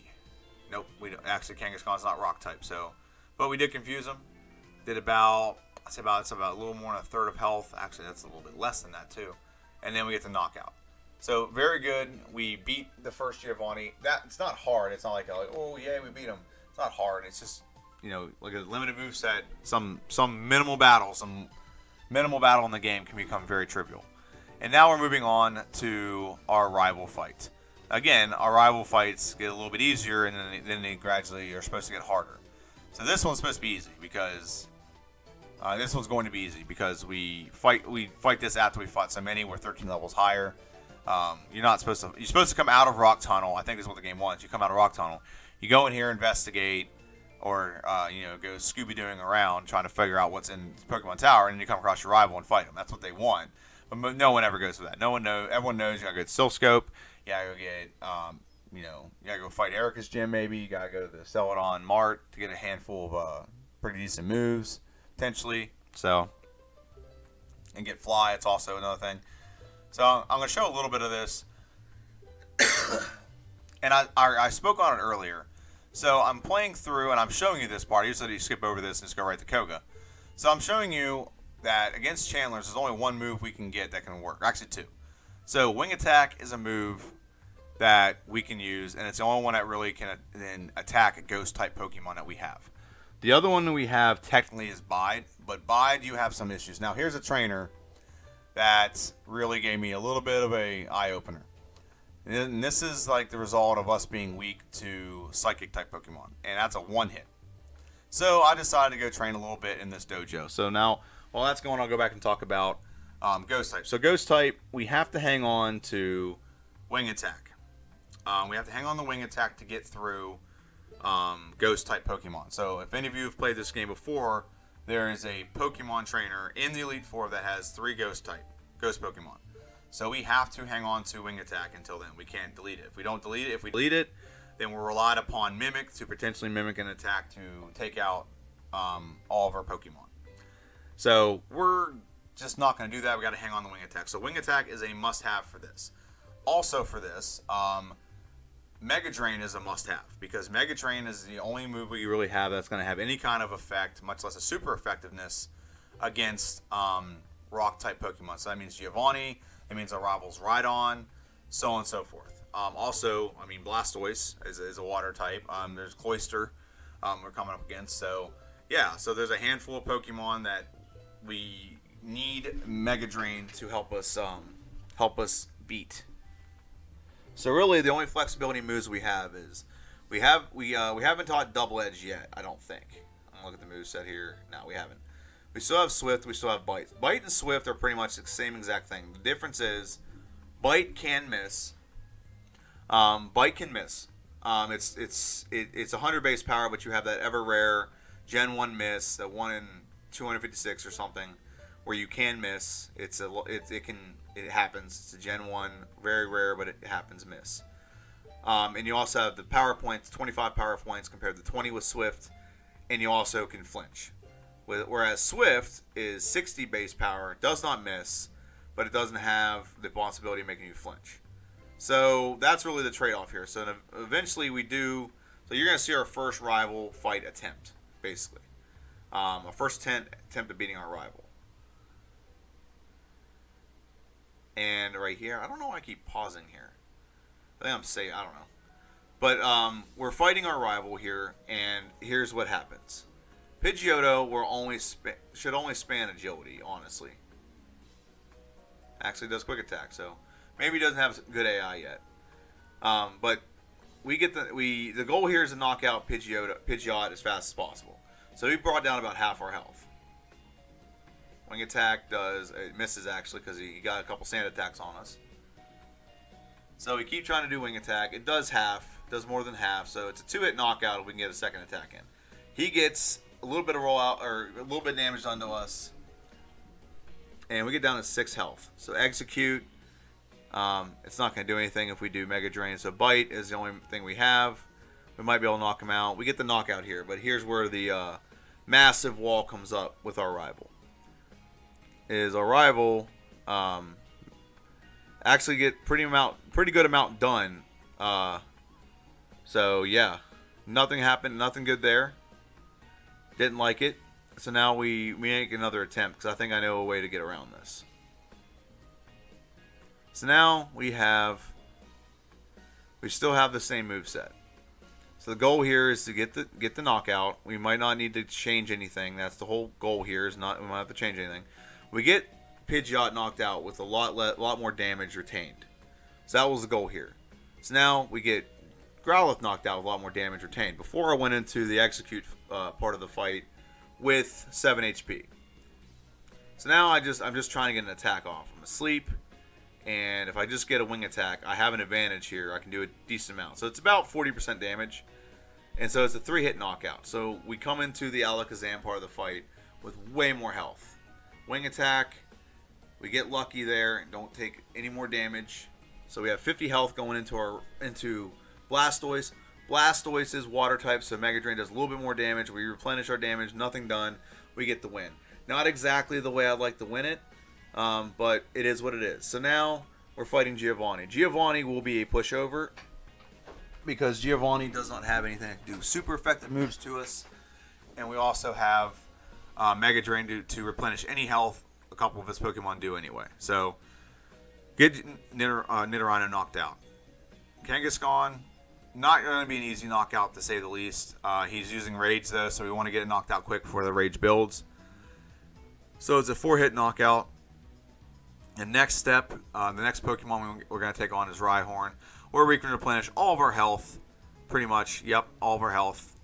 Nope, we don't. Actually, Kangaskhan's not rock type, so. But we did confuse him. Did about it's about a little more than a third of health. Actually, that's a little bit less than that too. And then we get the knockout. So very good. We beat the first Giovanni. It's not hard. It's not like oh yeah, we beat him. It's not hard. It's just like a limited moveset. Some minimal battle in the game can become very trivial. And now we're moving on to our rival fight. Again, our rival fights get a little bit easier, and then they gradually are supposed to get harder. So this one's supposed to be easy because this one's going to be easy because we fight this after we fought so many. We're 13 levels higher. You're supposed to come out of Rock Tunnel. I think that's what the game wants. You come out of Rock Tunnel. You go in here, investigate, or go Scooby-Dooing around trying to figure out what's in Pokemon Tower, and then you come across your rival and fight them. That's what they want. No one ever goes for that. No one knows. Everyone knows you gotta go to Silph Scope. You gotta go get, you gotta go fight Erica's gym maybe. You gotta go to the Celadon Mart to get a handful of pretty decent moves, potentially. So, and get Fly, it's also another thing. So I'm gonna show a little bit of this. And I spoke on it earlier. So I'm playing through and I'm showing you this part. Usually you skip over this and just go right to Koga. So I'm showing you that against Chandler's, there's only one move we can get that can work. Actually, two. So Wing Attack is a move that we can use, and it's the only one that really can then attack a Ghost-type Pokemon that we have. The other one that we have technically is Bide, but Bide, you have some issues. Now, here's a trainer that really gave me a little bit of a eye-opener. And this is like the result of us being weak to Psychic-type Pokemon, and that's a one-hit. So I decided to go train a little bit in this dojo. So now, while that's going on, I'll go back and talk about Ghost-type. So Ghost-type, we have to hang on to Wing Attack. We have to hang on the Wing Attack to get through Ghost-type Pokemon. So if any of you have played this game before, there is a Pokemon trainer in the Elite Four that has 3 Ghost Pokemon. So we have to hang on to Wing Attack until then. We can't delete it. If we don't delete it, if we delete it, then we're relied upon Mimic to potentially mimic an attack to take out all of our Pokemon. So we're just not going to do that. We got to hang on the Wing Attack. So Wing Attack is a must-have for this. Also for this, Mega Drain is a must-have because Mega Drain is the only move we really have that's going to have any kind of effect, much less a super effectiveness, against Rock-type Pokemon. So that means Giovanni, that means our rivals Rhydon, so on and so forth. Also, I mean, Blastoise is a water type. There's Cloyster we're coming up against. So, yeah, so there's a handful of Pokemon that we need Mega Drain to help us beat. So really, the only flexibility moves we have is we haven't taught Double Edge yet. I don't think. I'm gonna look at the moveset here. No, we haven't. We still have Swift. We still have Bite. Bite and Swift are pretty much the same exact thing. The difference is Bite can miss. Bite can miss. It's 100 base power, but you have that ever rare Gen 1 miss, that 1 in 256 or something, where you can miss. It happens. It's a Gen 1, very rare, but it happens miss. And you also have the power points, 25 power points compared to 20 with Swift, and you also can flinch. Whereas Swift is 60 base power, does not miss, but it doesn't have the possibility of making you flinch. So that's really the trade-off here. So eventually we do. So you're going to see our first rival fight attempt, basically. Our first attempt at beating our rival. And right here, I don't know why I keep pausing here. I think I'm saying, I don't know. But we're fighting our rival here, and here's what happens. Pidgeotto should only span agility, honestly. Actually does quick attack, so maybe he doesn't have good AI yet. But the goal here is to knock out Pidgeot as fast as possible. So we brought down about half our health. Wing Attack it misses actually because he got a couple sand attacks on us. So we keep trying to do Wing Attack. It does more than half, so it's a 2-hit knockout if we can get a second attack in. He gets a little bit of rollout, or a little bit of damage done to us, and we get down to 6 health. So Execute, it's not going to do anything if we do Mega Drain. So Bite is the only thing we have. We might be able to knock him out. We get the knockout here, but here's where the massive wall comes up with our rival. Our rival actually get pretty good amount done. So yeah, nothing happened, nothing good there. Didn't like it. So now we make another attempt because I think I know a way to get around this. So now we still have the same moveset. So the goal here is to get the knockout. We might not need to change anything. That's the whole goal here. We might have to change anything. We get Pidgeot knocked out with a lot more damage retained. So that was the goal here. So now we get Growlithe knocked out with a lot more damage retained. Before I went into the Execute part of the fight with 7 HP. So now I'm just trying to get an attack off. I'm asleep, and if I just get a Wing Attack, I have an advantage here. I can do a decent amount. So it's about 40% damage, and so it's a 3-hit knockout. So we come into the Alakazam part of the fight with way more health. Wing Attack, We get lucky there and don't take any more damage. So we have 50 health going into Blastoise. Blastoise is water type, so Mega Drain does a little bit more damage. We replenish our damage, nothing done. We get the win. Not exactly the way I'd like to win it, but it is what it is. So now we're fighting Giovanni. Giovanni will be a pushover because Giovanni does not have anything to do super effective moves to us. And we also have Mega Drain to replenish any health a couple of his Pokemon do anyway. So get Nidorino knocked out. Kangaskhan, not going to be an easy knockout to say the least. He's using Rage though, so we want to get it knocked out quick before the Rage builds. So it's a 4-hit knockout. And next step, the next Pokemon we're going to take on is Rhyhorn, where we can replenish all of our health. Pretty much, yep, all of our health.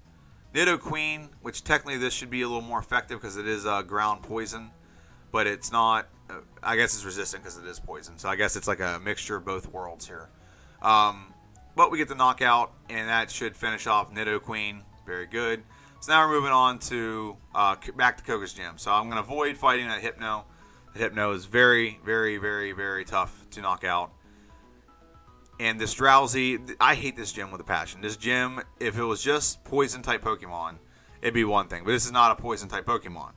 Nidoqueen, which technically this should be a little more effective because it is ground poison. But it's not, I guess it's resistant because it is poison. So I guess it's like a mixture of both worlds here. But we get the knockout, and that should finish off Nidoqueen. Very good. So now we're moving on to back to Koga's gym. So I'm going to avoid fighting that Hypno. That Hypno is very, very, very, very tough to knock out. And this Drowsy, I hate this gym with a passion. This gym, if it was just poison-type Pokemon, it'd be one thing. But this is not a poison-type Pokemon.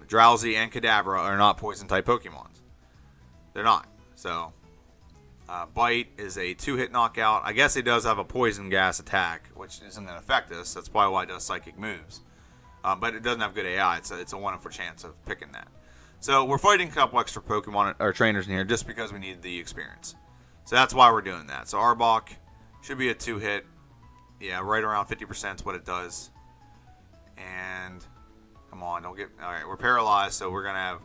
Drowsy and Kadabra are not poison-type Pokemon. They're not. So, Bite is a 2-hit knockout. I guess it does have a poison gas attack, which isn't going to affect us. That's probably why it does psychic moves. But it doesn't have good AI. It's a 1 in 4 chance of picking that. So we're fighting a couple extra Pokemon or trainers in here just because we need the experience. So that's why we're doing that. So Arbok should be a 2-hit. Yeah, right around 50% is what it does. And come on, don't get. All right, we're paralyzed, so we're gonna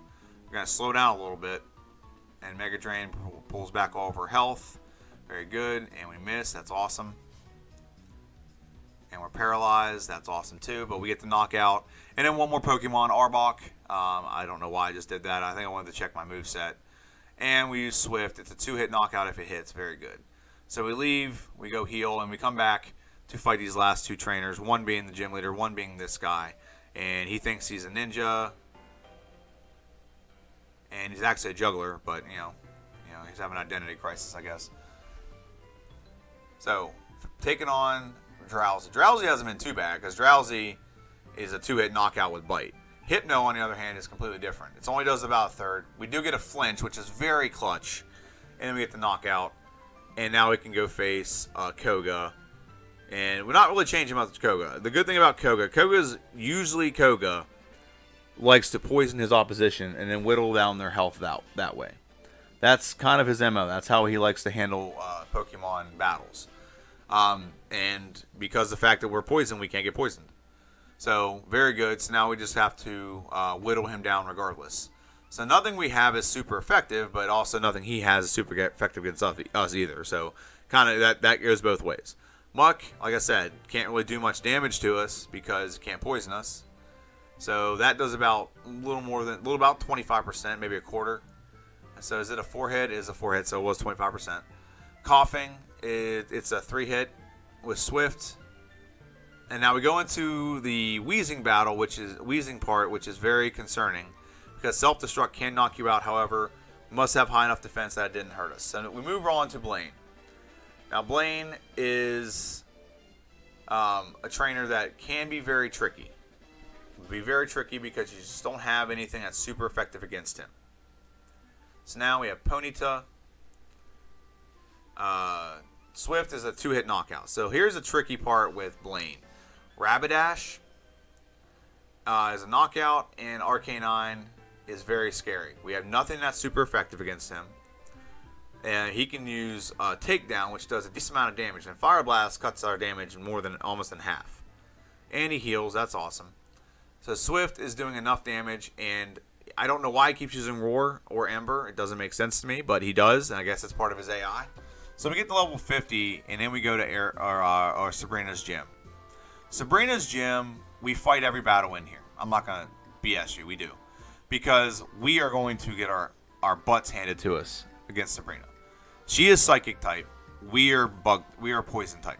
slow down a little bit. And Mega Drain pulls back all of our health. Very good. And we miss. That's awesome. And we're paralyzed. That's awesome too. But we get the knockout. And then one more Pokemon, Arbok. I don't know why I just did that. I think I wanted to check my moveset. And we use Swift. It's a 2-hit knockout if it hits. Very good. So we leave. We go heal. And we come back to fight these last 2 trainers. One being the gym leader. One being this guy. And he thinks he's a ninja. And he's actually a juggler, but you know, he's having an identity crisis, I guess. So, taking on Drowsy. Drowsy hasn't been too bad because Drowsy is a 2-hit knockout with Bite. Hypno, on the other hand, is completely different. It only does about a third. We do get a flinch, which is very clutch, and then we get the knockout. And now we can go face Koga. And we're not really changing about Koga. The good thing about Koga's usually Koga likes to poison his opposition and then whittle down their health that way. That's kind of his MO. That's how he likes to handle Pokemon battles. And because the fact that we're poisoned, we can't get poisoned. So, very good. So now we just have to whittle him down regardless. So nothing we have is super effective, but also nothing he has is super effective against us either. So kind of that goes both ways. Muck, like I said, can't really do much damage to us because it can't poison us. So that does about about 25%, maybe a quarter. So is it a 4-hit? It is a 4-hit, so it was 25%. Coughing, it's a 3-hit with Swift. And now we go into the wheezing battle, which is very concerning because self-destruct can knock you out. However, we must have high enough defense that it didn't hurt us. So we move on to Blaine. Now Blaine is a trainer that can be very tricky. Be very tricky because you just don't have anything that's super effective against him. So now we have Ponyta. Swift is a 2-hit knockout. So here's the tricky part with Blaine. Rapidash is a knockout, and Arcanine is very scary. We have nothing that's super effective against him. And he can use Takedown, which does a decent amount of damage. And Fire Blast cuts our damage almost in half. And he heals. That's awesome. So Swift is doing enough damage, and I don't know why he keeps using Roar or Ember. It doesn't make sense to me, but he does, and I guess it's part of his AI. So we get to level 50, and then we go to Sabrina's gym. Sabrina's gym, we fight every battle in here. I'm not going to BS you. We do. Because we are going to get our butts handed to us against Sabrina. She is Psychic type. We are Poison type.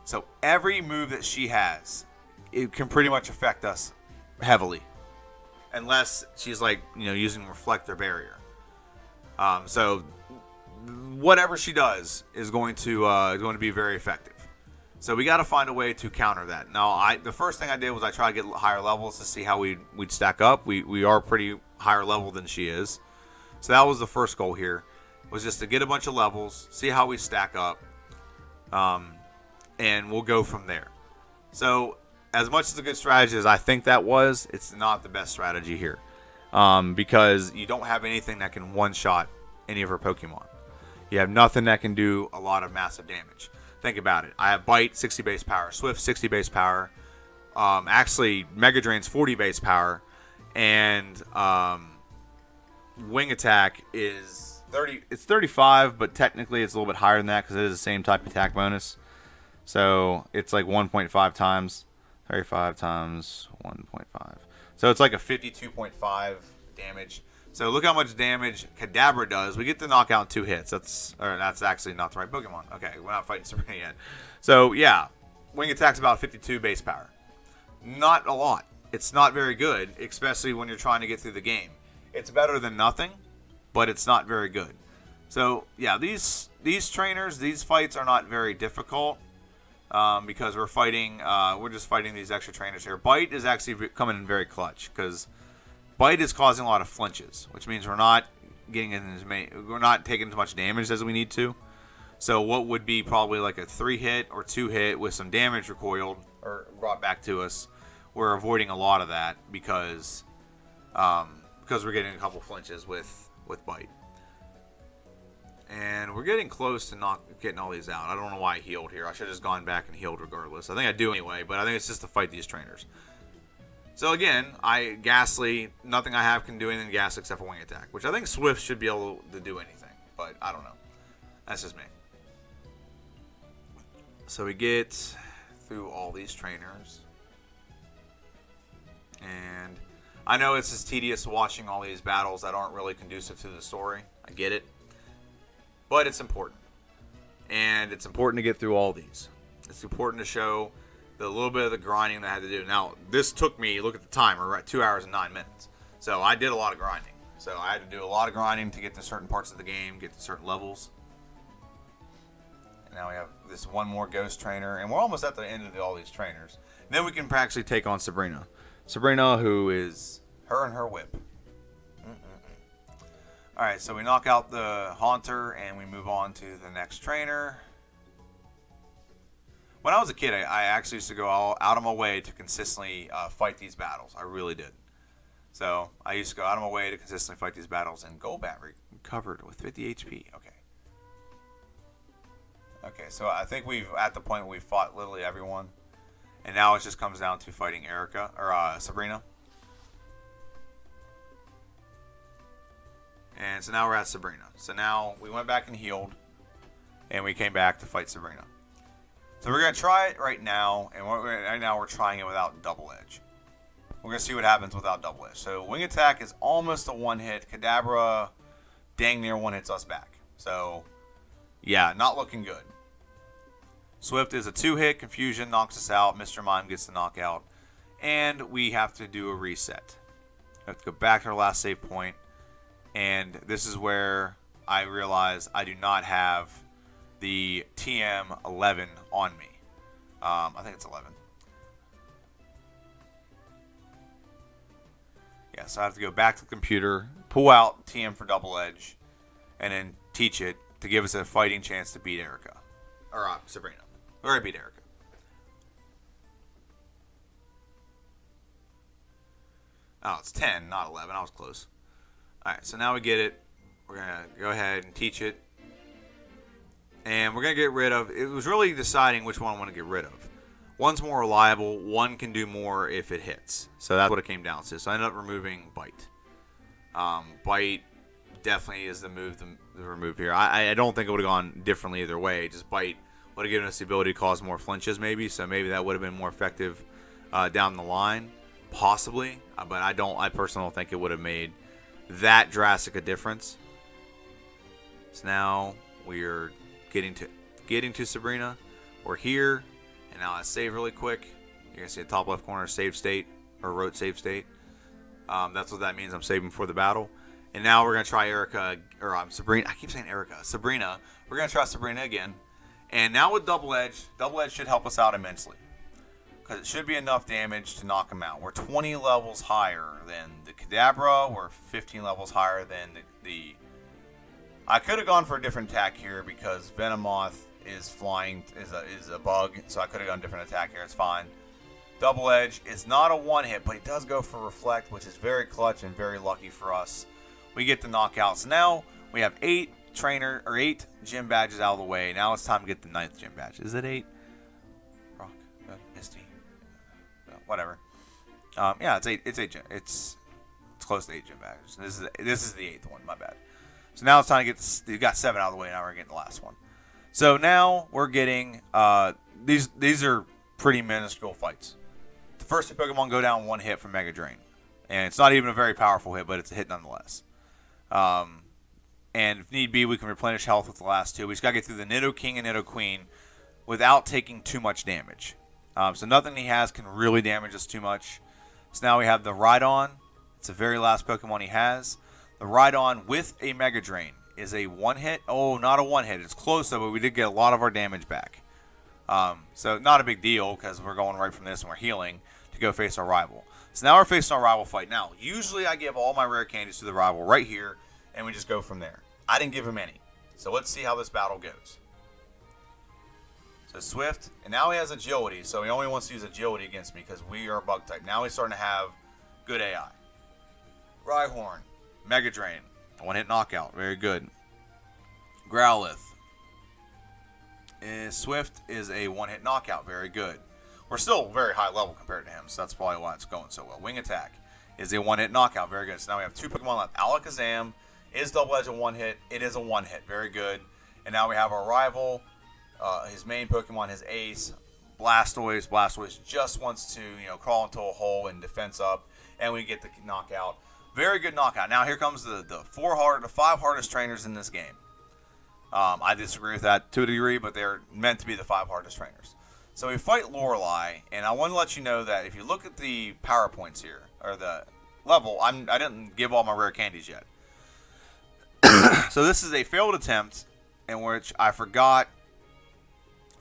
So every move that she has, it can pretty much affect us heavily. Unless she's using Reflect or Barrier. So whatever she does is going to be very effective. So we got to find a way to counter that. Now, the first thing I did was I tried to get higher levels to see how we'd stack up. We are pretty higher level than she is. So that was the first goal here, was just to get a bunch of levels, see how we stack up, and we'll go from there. So as much as a good strategy as I think that was, it's not the best strategy here, because you don't have anything that can one-shot any of her Pokemon. You have nothing that can do a lot of massive damage. Think about it. I have Bite, 60 base power. Swift, 60 base power. Actually, Mega Drain's 40 base power. And Wing Attack is 30. It's 35, but technically it's a little bit higher than that because it is the same type of attack bonus. So it's like 1.5 times. 35 times 1.5. So it's like a 52.5 damage. So look how much damage Kadabra does. We get to knock out 2 hits. That's actually not the right Pokemon. Okay, we're not fighting Sabrina yet. So yeah, Wing Attack's about 52 base power. Not a lot. It's not very good, especially when you're trying to get through the game. It's better than nothing, but it's not very good. So yeah, these trainers, these fights are not very difficult because we're fighting. We're just fighting these extra trainers here. Bite is actually coming in very clutch because Bite is causing a lot of flinches, which means we're not taking as much damage as we need to. So what would be probably like a 3-hit or 2-hit with some damage recoiled or brought back to us, we're avoiding a lot of that because we're getting a couple flinches with Bite. And we're getting close to getting all these out. I don't know why I healed here. I should have just gone back and healed regardless. I think I do anyway, but I think it's just to fight these trainers. So again, Ghastly, nothing I have can do anything to Ghastly except for Wing Attack, which I think Swift should be able to do anything, but I don't know. That's just me. So we get through all these trainers. And I know it's just tedious watching all these battles that aren't really conducive to the story. I get it. But it's important. And it's important to get through all these. It's important to show the little bit of the grinding that I had to do. Now, this took me, look at the timer, right, 2 hours and 9 minutes. So I did a lot of grinding. So I had to do a lot of grinding to get to certain parts of the game, get to certain levels. And now we have this one more ghost trainer, and we're almost at the end of all these trainers. And then we can actually take on Sabrina. Sabrina, who is her and her whip. Alright, so we knock out the Haunter, and we move on to the next trainer. When I was a kid, I actually used to go out of my way to consistently fight these battles. I really did. So I used to go out of my way to consistently fight these battles. And Golbat recovered with 50 HP. Okay, so I think we've at the point where we've fought literally everyone. And now it just comes down to fighting Sabrina. And so now we're at Sabrina. So now we went back and healed. And we came back to fight Sabrina. So we're going to try it right now, and right now we're trying it without Double Edge. We're going to see what happens without Double Edge. So Wing Attack is almost a one-hit. Kadabra dang near one-hits us back. So, yeah, not looking good. Swift is a 2-hit. Confusion knocks us out. Mr. Mime gets the knockout. And we have to do a reset. We have to go back to our last save point. And this is where I realize I do not have the TM11 on me. I think it's 11. Yeah, so I have to go back to the computer, pull out TM for Double Edge, and then teach it to give us a fighting chance to beat Erica. Or Sabrina. Or beat Erica. Oh, it's 10, not 11. I was close. Alright, so now we get it. We're going to go ahead and teach it. And we're going to get rid of... It was really deciding which one I want to get rid of. One's more reliable. One can do more if it hits. So that's what it came down to. So I ended up removing Bite. Bite definitely is the move to remove here. I don't think it would have gone differently either way. Just Bite would have given us the ability to cause more flinches maybe. So maybe that would have been more effective down the line. Possibly. But I personally don't think it would have made that drastic a difference. So now we're getting to Sabrina. We're here, and now I save really quick. You're gonna see the top left corner save state or rote save state. That's what that means. I'm saving for the battle, And now we're going to try Erica, or Sabrina. I keep saying Erica. Sabrina. We're going to try Sabrina again. And now with Double Edge should help us out immensely. Because it should be enough damage to knock him out. We're 20 levels higher than the Kadabra. We're 15 levels higher than the I could have gone for a different attack here because Venomoth is flying, is a bug. So I could have gone a different attack here. It's fine. Double Edge is not a one-hit, but he does go for Reflect, which is very clutch and very lucky for us. We get the knockout. So now we have 8 gym badges out of the way. Now it's time to get the 9th gym badge. Is it 8? Rock, Misty, whatever. Yeah, it's 8. It's 8 gym. It's close to 8 gym badges. This is the 8th one. My bad. So now it's time to get this. We've got 7 out of the way. Now we're getting the last one. So now we're getting these are pretty minuscule fights. The first 2 Pokemon go down 1 hit from Mega Drain, and it's not even a very powerful hit, but it's a hit nonetheless. And if need be, we can replenish health with the last 2. We just got to get through the Nidoking and Nidoqueen without taking too much damage. So nothing he has can really damage us too much. So now we have the Rhydon. It's the very last Pokemon he has. The Rhydon with a Mega Drain is a 1-hit. Oh, not a 1-hit. It's close, though, but we did get a lot of our damage back. So not a big deal because we're going right from this and we're healing to go face our rival. So now we're facing our rival fight. Now, usually I give all my rare candies to the rival right here, and we just go from there. I didn't give him any. So let's see how this battle goes. So Swift, and now he has Agility, so he only wants to use Agility against me because we are Bug type. Now he's starting to have good AI. Rhyhorn, Mega Drain, 1-hit knockout, very good. Growlithe. Swift is a 1-hit knockout, very good. We're still very high level compared to him, so that's probably why it's going so well. Wing Attack is a 1-hit knockout, very good. So now we have 2 Pokemon left. Alakazam is Double Edge a 1-hit. It is a 1-hit, very good. And now we have our rival, his main Pokemon, his ace, Blastoise. Blastoise just wants to, crawl into a hole and defense up, and we get the knockout. Very good knockout. Now here comes the 5 hardest trainers in this game. I disagree with that to a degree, but they're meant to be the 5 hardest trainers. So we fight Lorelei, and I want to let you know that if you look at the power points here, or the level, I didn't give all my rare candies yet. So this is a failed attempt in which I forgot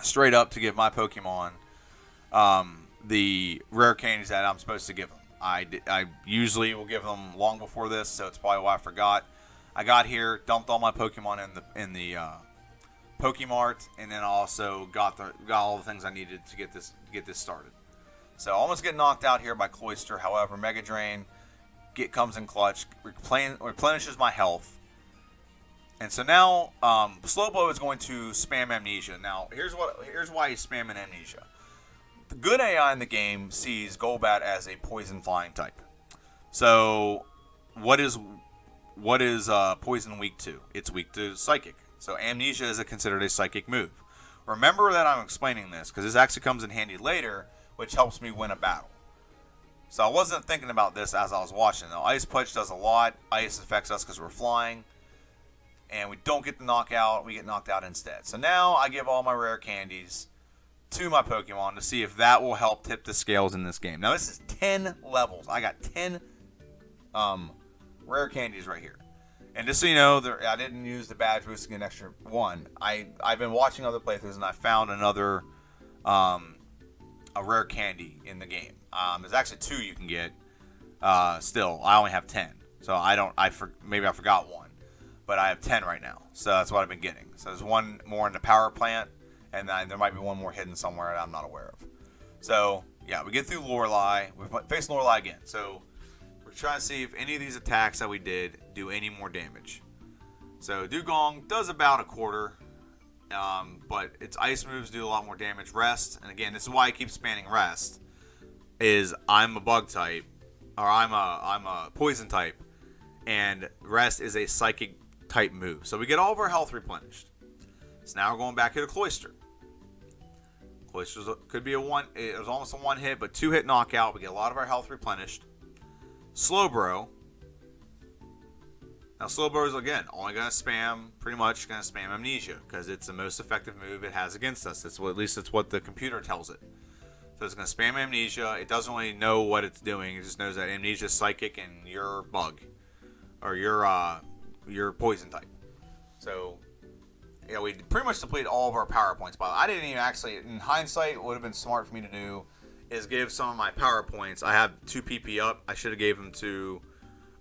straight up to give my Pokemon the rare candies that I'm supposed to give them. I usually will give them long before this, so it's probably why I forgot. I got here, dumped all my Pokemon in the Pokemart, and then I also got all the things I needed to get this started. So almost get knocked out here by Cloyster. However, Mega Drain comes in clutch, replenishes my health. And so now Slowbro is going to spam Amnesia. Now here's why he's spamming Amnesia. The good AI in the game sees Golbat as a poison flying type. So what is poison weak to? It's weak to psychic. So Amnesia is considered a psychic move. Remember that I'm explaining this because this actually comes in handy later, which helps me win a battle. So I wasn't thinking about this as I was watching. Though Ice Punch does a lot. Ice affects us because we're flying. And we don't get the knockout. We get knocked out instead. So now I give all my rare candies to my Pokemon to see if that will help tip the scales in this game. Now this is 10 levels. I got 10 rare candies right here. And just so you know, I didn't use the badge boost to get an extra 1. I've been watching other playthroughs and I found another a rare candy in the game. There's actually 2 you can get. Still, I only have 10. So maybe I forgot 1. But I have 10 right now. So that's what I've been getting. So there's 1 more in the power plant. And then there might be 1 more hidden somewhere that I'm not aware of. So, yeah, we get through Lorelei. We face Lorelei again. So, we're trying to see if any of these attacks that we did do any more damage. So, Dugong does about a quarter. But its ice moves do a lot more damage. Rest, and again, this is why I keep spanning Rest, is I'm a bug type. Or I'm a poison type. And Rest is a psychic type move. So, we get all of our health replenished. So now we're going back to the Cloyster. Cloyster could be it was almost a 1-hit, but 2-hit knockout. We get a lot of our health replenished. Slowbro. Now Slowbro is, again, only going to spam, pretty much going to spam Amnesia, because it's the most effective move it has against us. At least it's what the computer tells it. So it's going to spam Amnesia. It doesn't really know what it's doing. It just knows that Amnesia is psychic and you're bug. or your poison type. So, yeah, we pretty much depleted all of our power points. But I didn't even actually, in hindsight, what would have been smart for me to do is give some of my power points. I have 2 PP up. I should have gave them to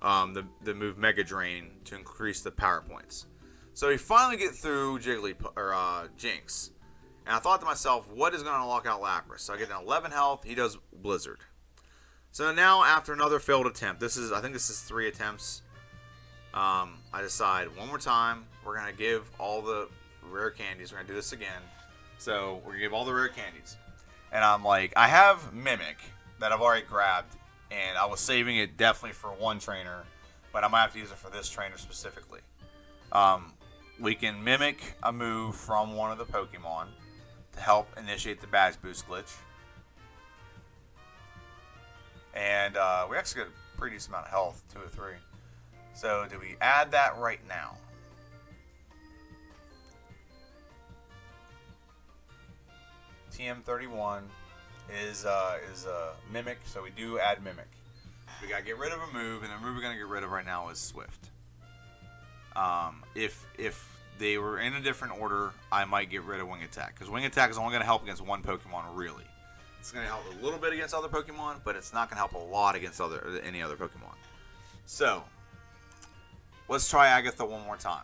the move Mega Drain to increase the power points. So we finally get through Jinx. And I thought to myself, what is going to unlock out Lapras? So I get an 11 health. He does Blizzard. So now after another failed attempt, I think this is 3 attempts. I decide one more time, we're going to give all the rare candies. We're going to do this again. So we're going to give all the rare candies. And I'm like, I have Mimic that I've already grabbed. And I was saving it definitely for one trainer. But I might have to use it for this trainer specifically. We can mimic a move from one of the Pokemon to help initiate the badge boost glitch. And we actually got a pretty decent amount of health, 2 or 3. So do we add that right now? TM31 is Mimic, so we do add Mimic. We gotta get rid of a move, and the move we're gonna get rid of right now is Swift. If they were in a different order, I might get rid of Wing Attack, because Wing Attack is only gonna help against one Pokemon, really. It's gonna help a little bit against other Pokemon, but it's not gonna help a lot against any other Pokemon. So let's try Agatha one more time.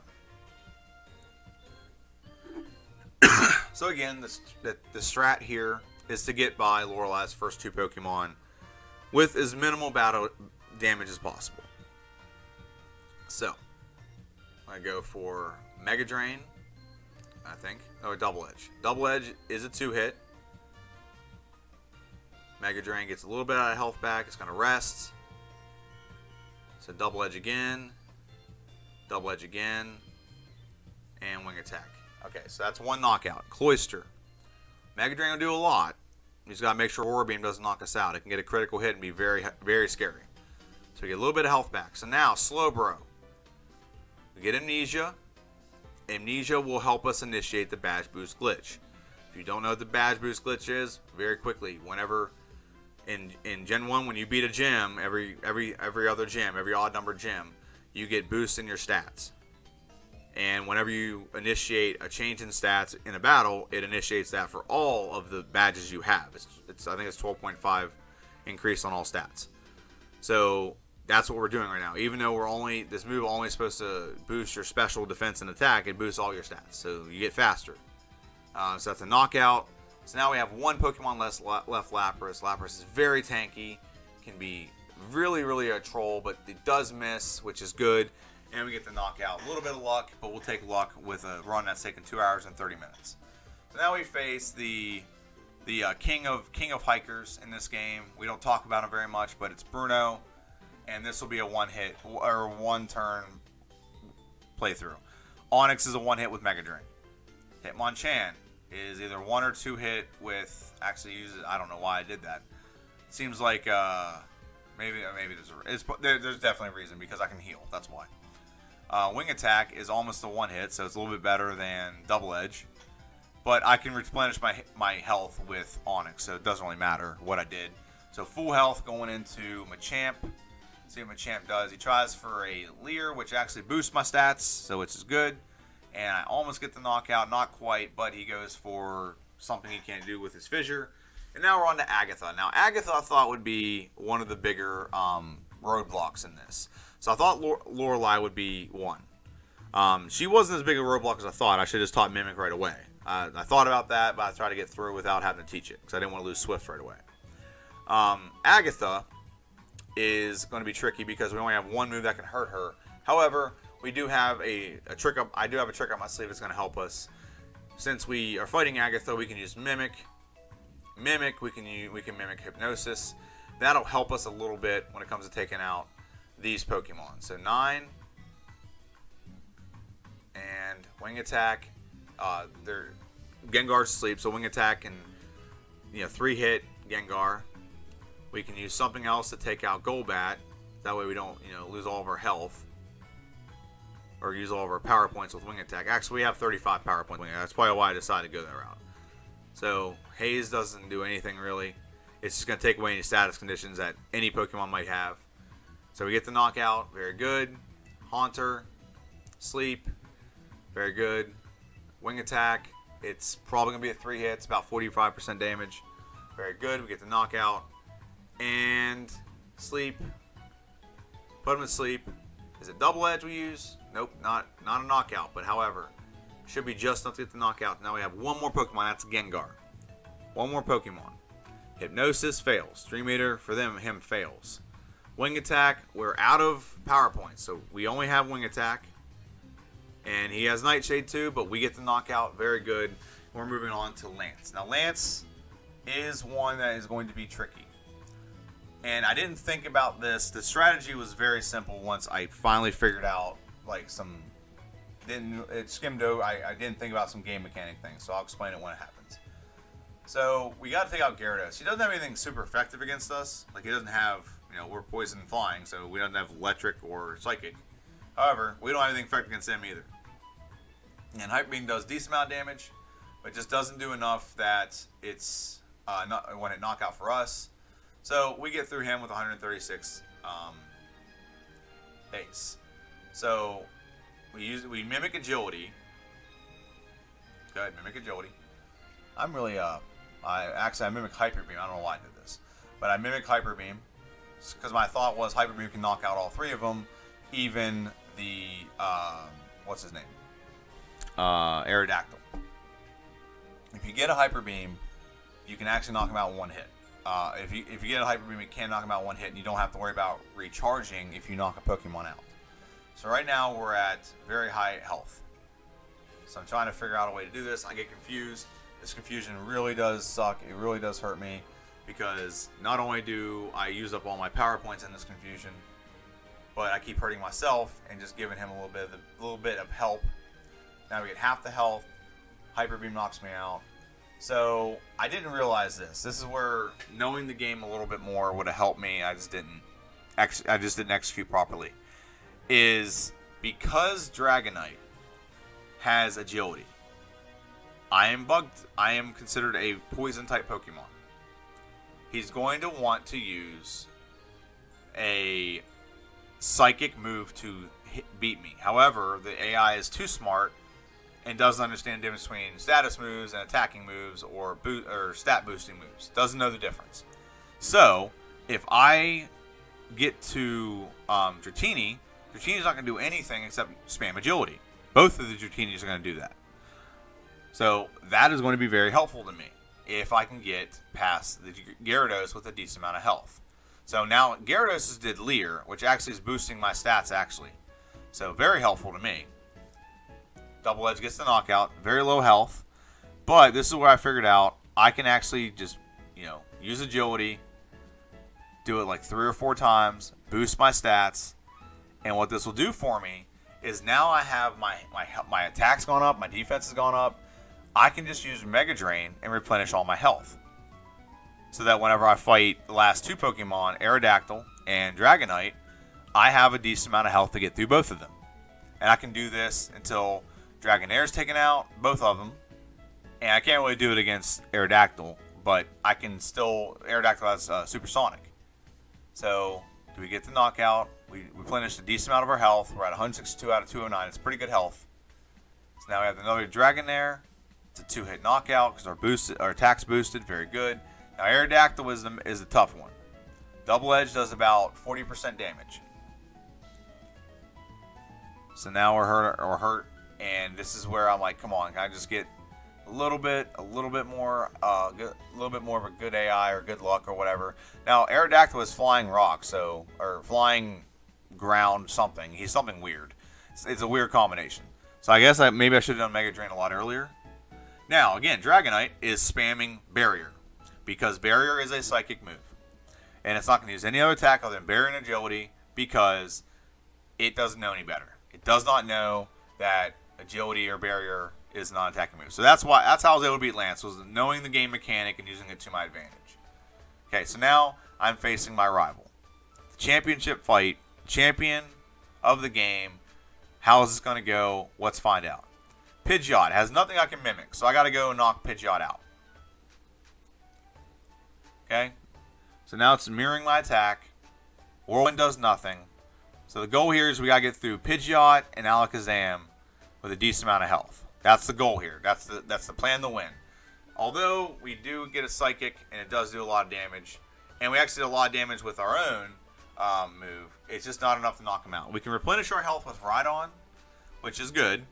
So again, the strat here is to get by Lorelei's first 2 Pokemon with as minimal battle damage as possible. So I go for Mega Drain, I think, or Double Edge. Double Edge is a 2-hit. Mega Drain gets a little bit out of health back. It's going to rest. So Double Edge again, Double Edge again, and Wing Attack. Okay, so that's 1 knockout. Cloyster. Mega Drain will do a lot. You just got to make sure Aura Beam doesn't knock us out. It can get a critical hit and be very, very scary. So we get a little bit of health back. So now, Slowbro. We get Amnesia. Amnesia will help us initiate the badge boost glitch. If you don't know what the badge boost glitch is, very quickly, whenever in Gen 1, when you beat a gym, every other gym, every odd numbered gym, you get boosts in your stats. And whenever you initiate a change in stats in a battle, it initiates that for all of the badges you have. I think it's 12.5 increase on all stats. So that's what we're doing right now. Even though this move only supposed to boost your special defense and attack, it boosts all your stats. So you get faster. So that's a knockout. So now we have 1 Pokemon left, Lapras. Lapras is very tanky. Can be really, really a troll, but it does miss, which is good. And we get the knockout. A little bit of luck, but we'll take luck with a run that's taken 2 hours and 30 minutes. So now we face the king of hikers in this game. We don't talk about him very much, but it's Bruno. And this will be a 1-hit or 1-turn playthrough. Onix is a 1-hit with Mega Drain. Hitmonchan is either 1 or 2 hit with, actually I don't know why I did that. Seems like maybe there's definitely a reason, because I can heal. That's why. Wing Attack is almost a 1-hit, so it's a little bit better than Double Edge. But I can replenish my health with Onix, so it doesn't really matter what I did. So full health going into Machamp. See what Machamp does. He tries for a Leer, which actually boosts my stats, so which is good. And I almost get the knockout, not quite, but he goes for something he can't do with his Fissure. And now we're on to Agatha. Now Agatha I thought would be one of the bigger roadblocks in this. So I thought Lorelei would be 1. She wasn't as big a roadblock as I thought. I should have just taught Mimic right away. I thought about that, but I tried to get through without having to teach it, because I didn't want to lose Swift right away. Agatha is going to be tricky because we only have 1 move that can hurt her. However, we do have a trick up. I do have a trick up my sleeve that's going to help us. Since we are fighting Agatha, we can use Mimic. We can mimic Hypnosis. That'll help us a little bit when it comes to taking out these Pokemon. So 9 and Wing Attack. Gengar's asleep, so Wing Attack can 3-hit Gengar. We can use something else to take out Golbat. That way we don't lose all of our health or use all of our power points with Wing Attack. Actually, we have 35 power points. That's probably why I decided to go that route. So Haze doesn't do anything really. It's just going to take away any status conditions that any Pokemon might have. So we get the knockout. Very good. Haunter, Sleep, very good. Wing Attack, it's probably going to be at 3 hits, about 45% damage. Very good, we get the knockout. And Sleep, put him to sleep. Is it Double Edge we use? Nope, not a knockout, but however, should be just enough to get the knockout. Now we have one more Pokemon, that's Gengar. One more Pokemon. Hypnosis fails. Dream Eater for him fails. Wing Attack, we're out of power points, so we only have Wing Attack. And he has Nightshade too, but we get the knockout. Very good. We're moving on to Lance. Now Lance is one that is going to be tricky. And I didn't think about this. The strategy was very simple once I finally figured out like some... It skimmed over. I didn't think about some game mechanic things, so I'll explain it when it happens. So we got to take out Gyarados. He doesn't have anything super effective against us. Like he doesn't have, we're poison and flying, so we don't have electric or psychic. However, we don't have anything effective against him either. And Hyper Beam does decent amount of damage, but just doesn't do enough that it's not when it knockout for us. So we get through him with 136 base. So we mimic agility. Go ahead, mimic agility. I'm really I mimic Hyper Beam. I don't know why I did this, but I mimic Hyper Beam because my thought was Hyper Beam can knock out all 3 of them, even the what's his name, Aerodactyl. If you get a Hyper Beam, you can actually knock him out in 1 hit. If you get a Hyper Beam, it can knock him out 1 hit, and you don't have to worry about recharging if you knock a Pokemon out. So right now we're at very high health. So I'm trying to figure out a way to do this. I get confused. This confusion really does suck. It really does hurt me because not only do I use up all my power points in this confusion, but I keep hurting myself and just giving him a little bit of help. Now we get half the health. Hyper Beam knocks me out. So I didn't realize this. This is where knowing the game a little bit more would have helped me. I just didn't execute properly. Is because Dragonite has agility. I am considered a poison type Pokemon. He's going to want to use a psychic move to beat me. However, the AI is too smart and doesn't understand the difference between status moves and attacking moves or stat boosting moves. Doesn't know the difference. So, if I get to Dratini, Dratini's not going to do anything except spam agility. Both of the Dratinis are going to do that. So, that is going to be very helpful to me if I can get past the Gyarados with a decent amount of health. So, now Gyarados did Leer, which actually is boosting my stats, actually. So, very helpful to me. Double Edge gets the knockout, very low health. But this is where I figured out I can actually just, use agility, do it like 3 or 4 times, boost my stats. And what this will do for me is now I have my attack's gone up, my defense has gone up. I can just use Mega Drain and replenish all my health. So that whenever I fight the last 2 Pokemon, Aerodactyl and Dragonite, I have a decent amount of health to get through both of them. And I can do this until Dragonair's taken out, both of them. And I can't really do it against Aerodactyl, but I can still... Aerodactyl has Supersonic. So, do we get the knockout? We replenished a decent amount of our health. We're at 162 out of 209. It's pretty good health. So now we have another Dragonair. It's a 2-hit knockout because our attack's boosted. Very good. Now Aerodactyl is the tough one. Double Edge does about 40% damage. So now we're hurt, and this is where I'm like, come on, can I just get a little bit more of a good AI or good luck or whatever. Now Aerodactyl is flying rock, or flying ground something. He's something weird. It's a weird combination. So I guess maybe I should have done Mega Drain a lot earlier. Now, again, Dragonite is spamming Barrier because Barrier is a psychic move. And it's not going to use any other attack other than Barrier and Agility because it doesn't know any better. It does not know that Agility or Barrier is a non-attacking move. So that's how I was able to beat Lance, was knowing the game mechanic and using it to my advantage. Okay, so now I'm facing my rival. The championship fight, champion of the game. How is this going to go? Let's find out. Pidgeot has nothing I can mimic, so I got to go knock Pidgeot out. Okay, so now it's mirroring my attack. Whirlwind does nothing, So the goal here is we got to get through Pidgeot and Alakazam with a decent amount of health. That's the goal here. That's the plan to win. Although we do get a Psychic, and it does do a lot of damage. And we actually did a lot of damage with our own move. It's just not enough to knock him out. We can replenish our health with Rhydon, which is good.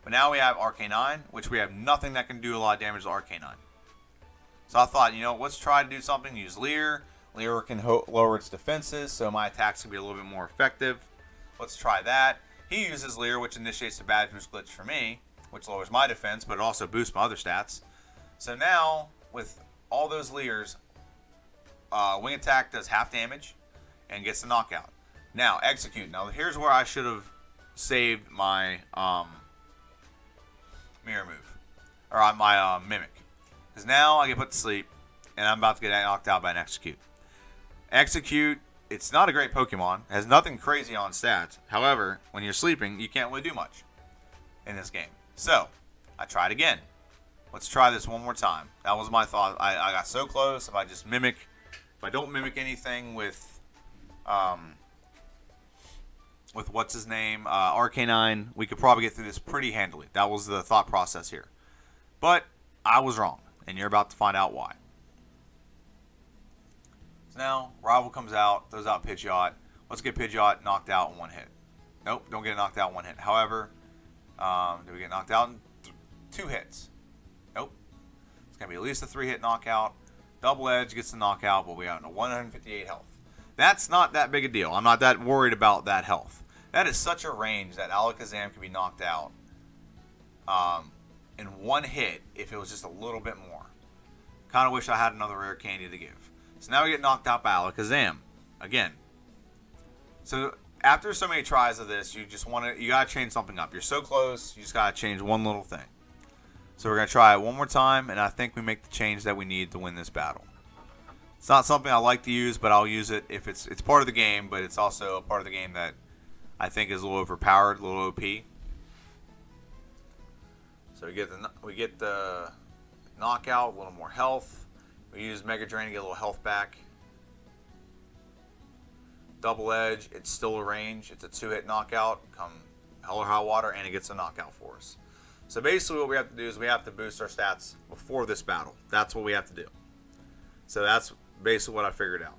But now we have Arcanine, which we have nothing that can do a lot of damage to Arcanine. So I thought, let's try to do something. Use Leer. Leer can lower its defenses, so my attacks can be a little bit more effective. Let's try that. He uses Leer, which initiates the Badge Boost glitch for me, which lowers my defense, but it also boosts my other stats. So now, with all those Leers, Wing Attack does half damage and gets the knockout. Now, Execute. Now, here's where I should have saved my Mirror move. Or my Mimic. Because now I get put to sleep, and I'm about to get knocked out by an Execute. Execute, it's not a great Pokemon. It has nothing crazy on stats. However, when you're sleeping, you can't really do much in this game. So, I tried again. Let's try this one more time. That was my thought. I got so close. If I don't mimic anything with what's his name, Arcanine, we could probably get through this pretty handily. That was the thought process here. But I was wrong, and you're about to find out why. So now, Rival comes out, throws out Pidgeot. Let's get Pidgeot knocked out in one hit. Nope, don't get knocked out in one hit. However, do we get knocked out in 2 hits? Nope. It's going to be at least a 3-hit knockout. Double Edge gets the knockout, but we have 158 health. That's not that big a deal. I'm not that worried about that health. That is such a range that Alakazam can be knocked out in 1 hit if it was just a little bit more. Kind of wish I had another rare candy to give. So now we get knocked out by Alakazam again. So after so many tries of this, you gotta change something up. You're so close, you just gotta change one little thing. So we're gonna try it one more time, and I think we make the change that we need to win this battle. It's not something I like to use, but I'll use it if it's part of the game, but it's also a part of the game that I think is a little overpowered, a little OP. So we get the knockout, a little more health. We use Mega Drain to get a little health back. Double Edge, it's still a range. It's a 2-hit knockout. Come hell or high water, and it gets a knockout for us. So basically what we have to do is we have to boost our stats before this battle. That's what we have to do. So that's basically what I figured out.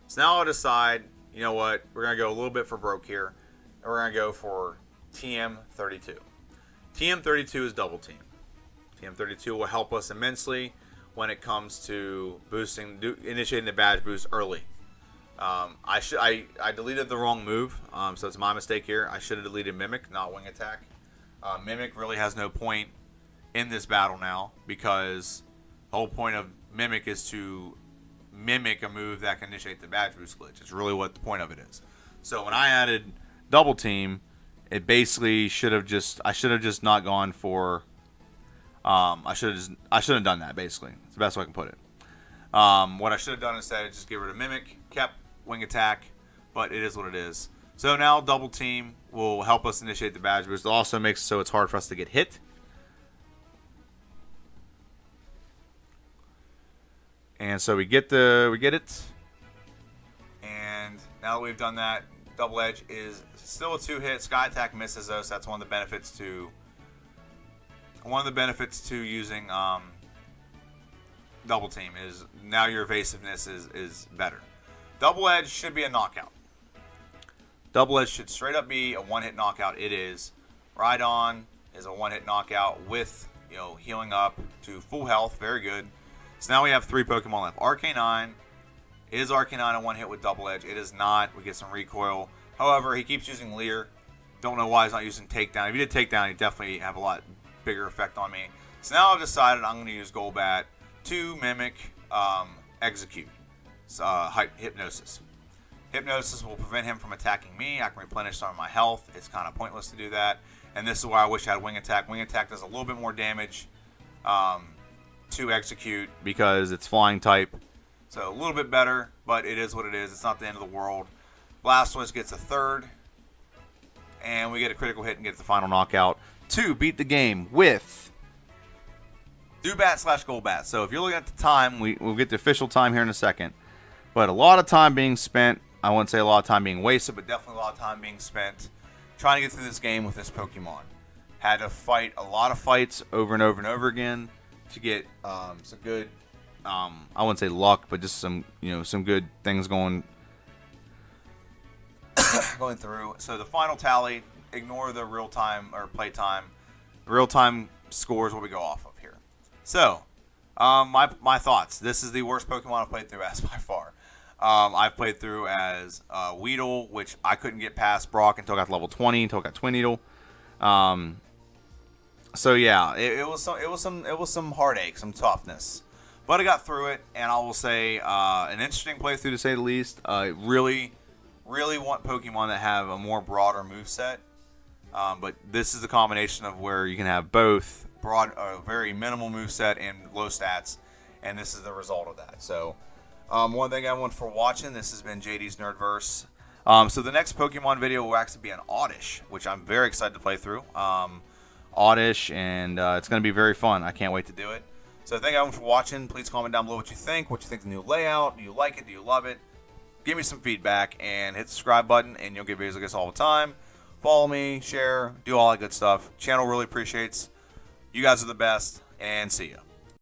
So now I'll decide, you know what, we're going to go a little bit for broke here. And we're going to go for TM32. TM32 is Double Team. TM32 will help us immensely when it comes to initiating the badge boost early. I deleted the wrong move, so it's my mistake here. I should have deleted Mimic, not Wing Attack. Mimic really has no point in this battle now because the whole point of Mimic is to mimic a move that can initiate the badge boost glitch. It's really what the point of it is. So when I added Double Team, it basically I should have just not gone for. I should have done that, basically. It's the best way I can put it. What I should have done instead is just get rid of Mimic, kept Wing Attack, but it is what it is. So now Double Team will help us initiate the badge boost. It also makes it so it's hard for us to get hit. And so we get it. And now that we've done that, Double Edge is still a 2-hit. Sky Attack misses us. That's one of the benefits to using Double Team is now your evasiveness is better. Double Edge should be a knockout. Double Edge should straight up be a 1-hit knockout. It is. Rhydon is a 1-hit knockout with healing up to full health. Very good. So now we have 3 Pokemon left. Arcanine. Is Arcanine a 1-hit with Double Edge? It is not. We get some recoil. However, he keeps using Leer. Don't know why he's not using Takedown. If he did Takedown, he'd definitely have a lot bigger effect on me. So now I've decided I'm going to use Golbat to mimic Execute. Hypnosis. Hypnosis will prevent him from attacking me. I can replenish some of my health. It's kind of pointless to do that. And this is why I wish I had Wing Attack. Wing Attack does a little bit more damage to Execute because it's flying type. So a little bit better, but it is what it is. It's not the end of the world. Blastoise gets a 3rd. And we get a critical hit and get the final knockout to beat the game with Zubat/Golbat. So if you're looking at the time, we'll get the official time here in a second. But a lot of time being spent I wouldn't say a lot of time being wasted, but definitely a lot of time being spent trying to get through this game with this Pokemon. Had to fight a lot of fights over and over and over again to get some good, I wouldn't say luck, but just some, some good things going through. So the final tally, ignore the real time or play time. The real time score is what we go off of here. So, my thoughts. This is the worst Pokemon I've played through as by far. I've played through as Weedle, which I couldn't get past Brock until I got to level 20, until I got Twin Needle. So yeah, it was some heartache, some toughness, but I got through it, and I will say an interesting playthrough to say the least. Really want Pokemon that have a more broader moveset, but this is the combination of where you can have both broad, very minimal moveset and low stats, and this is the result of that. So. One thing everyone for watching. This has been JD's NerdVerse. So the next Pokemon video will actually be an Oddish, which I'm very excited to play through. Oddish, and it's going to be very fun. I can't wait to do it. So thank everyone for watching. Please comment down below what you think. What you think of the new layout. Do you like it? Do you love it? Give me some feedback, and hit the subscribe button, and you'll get videos like this all the time. Follow me, share, do all that good stuff. Channel really appreciates. You guys are the best, and see ya.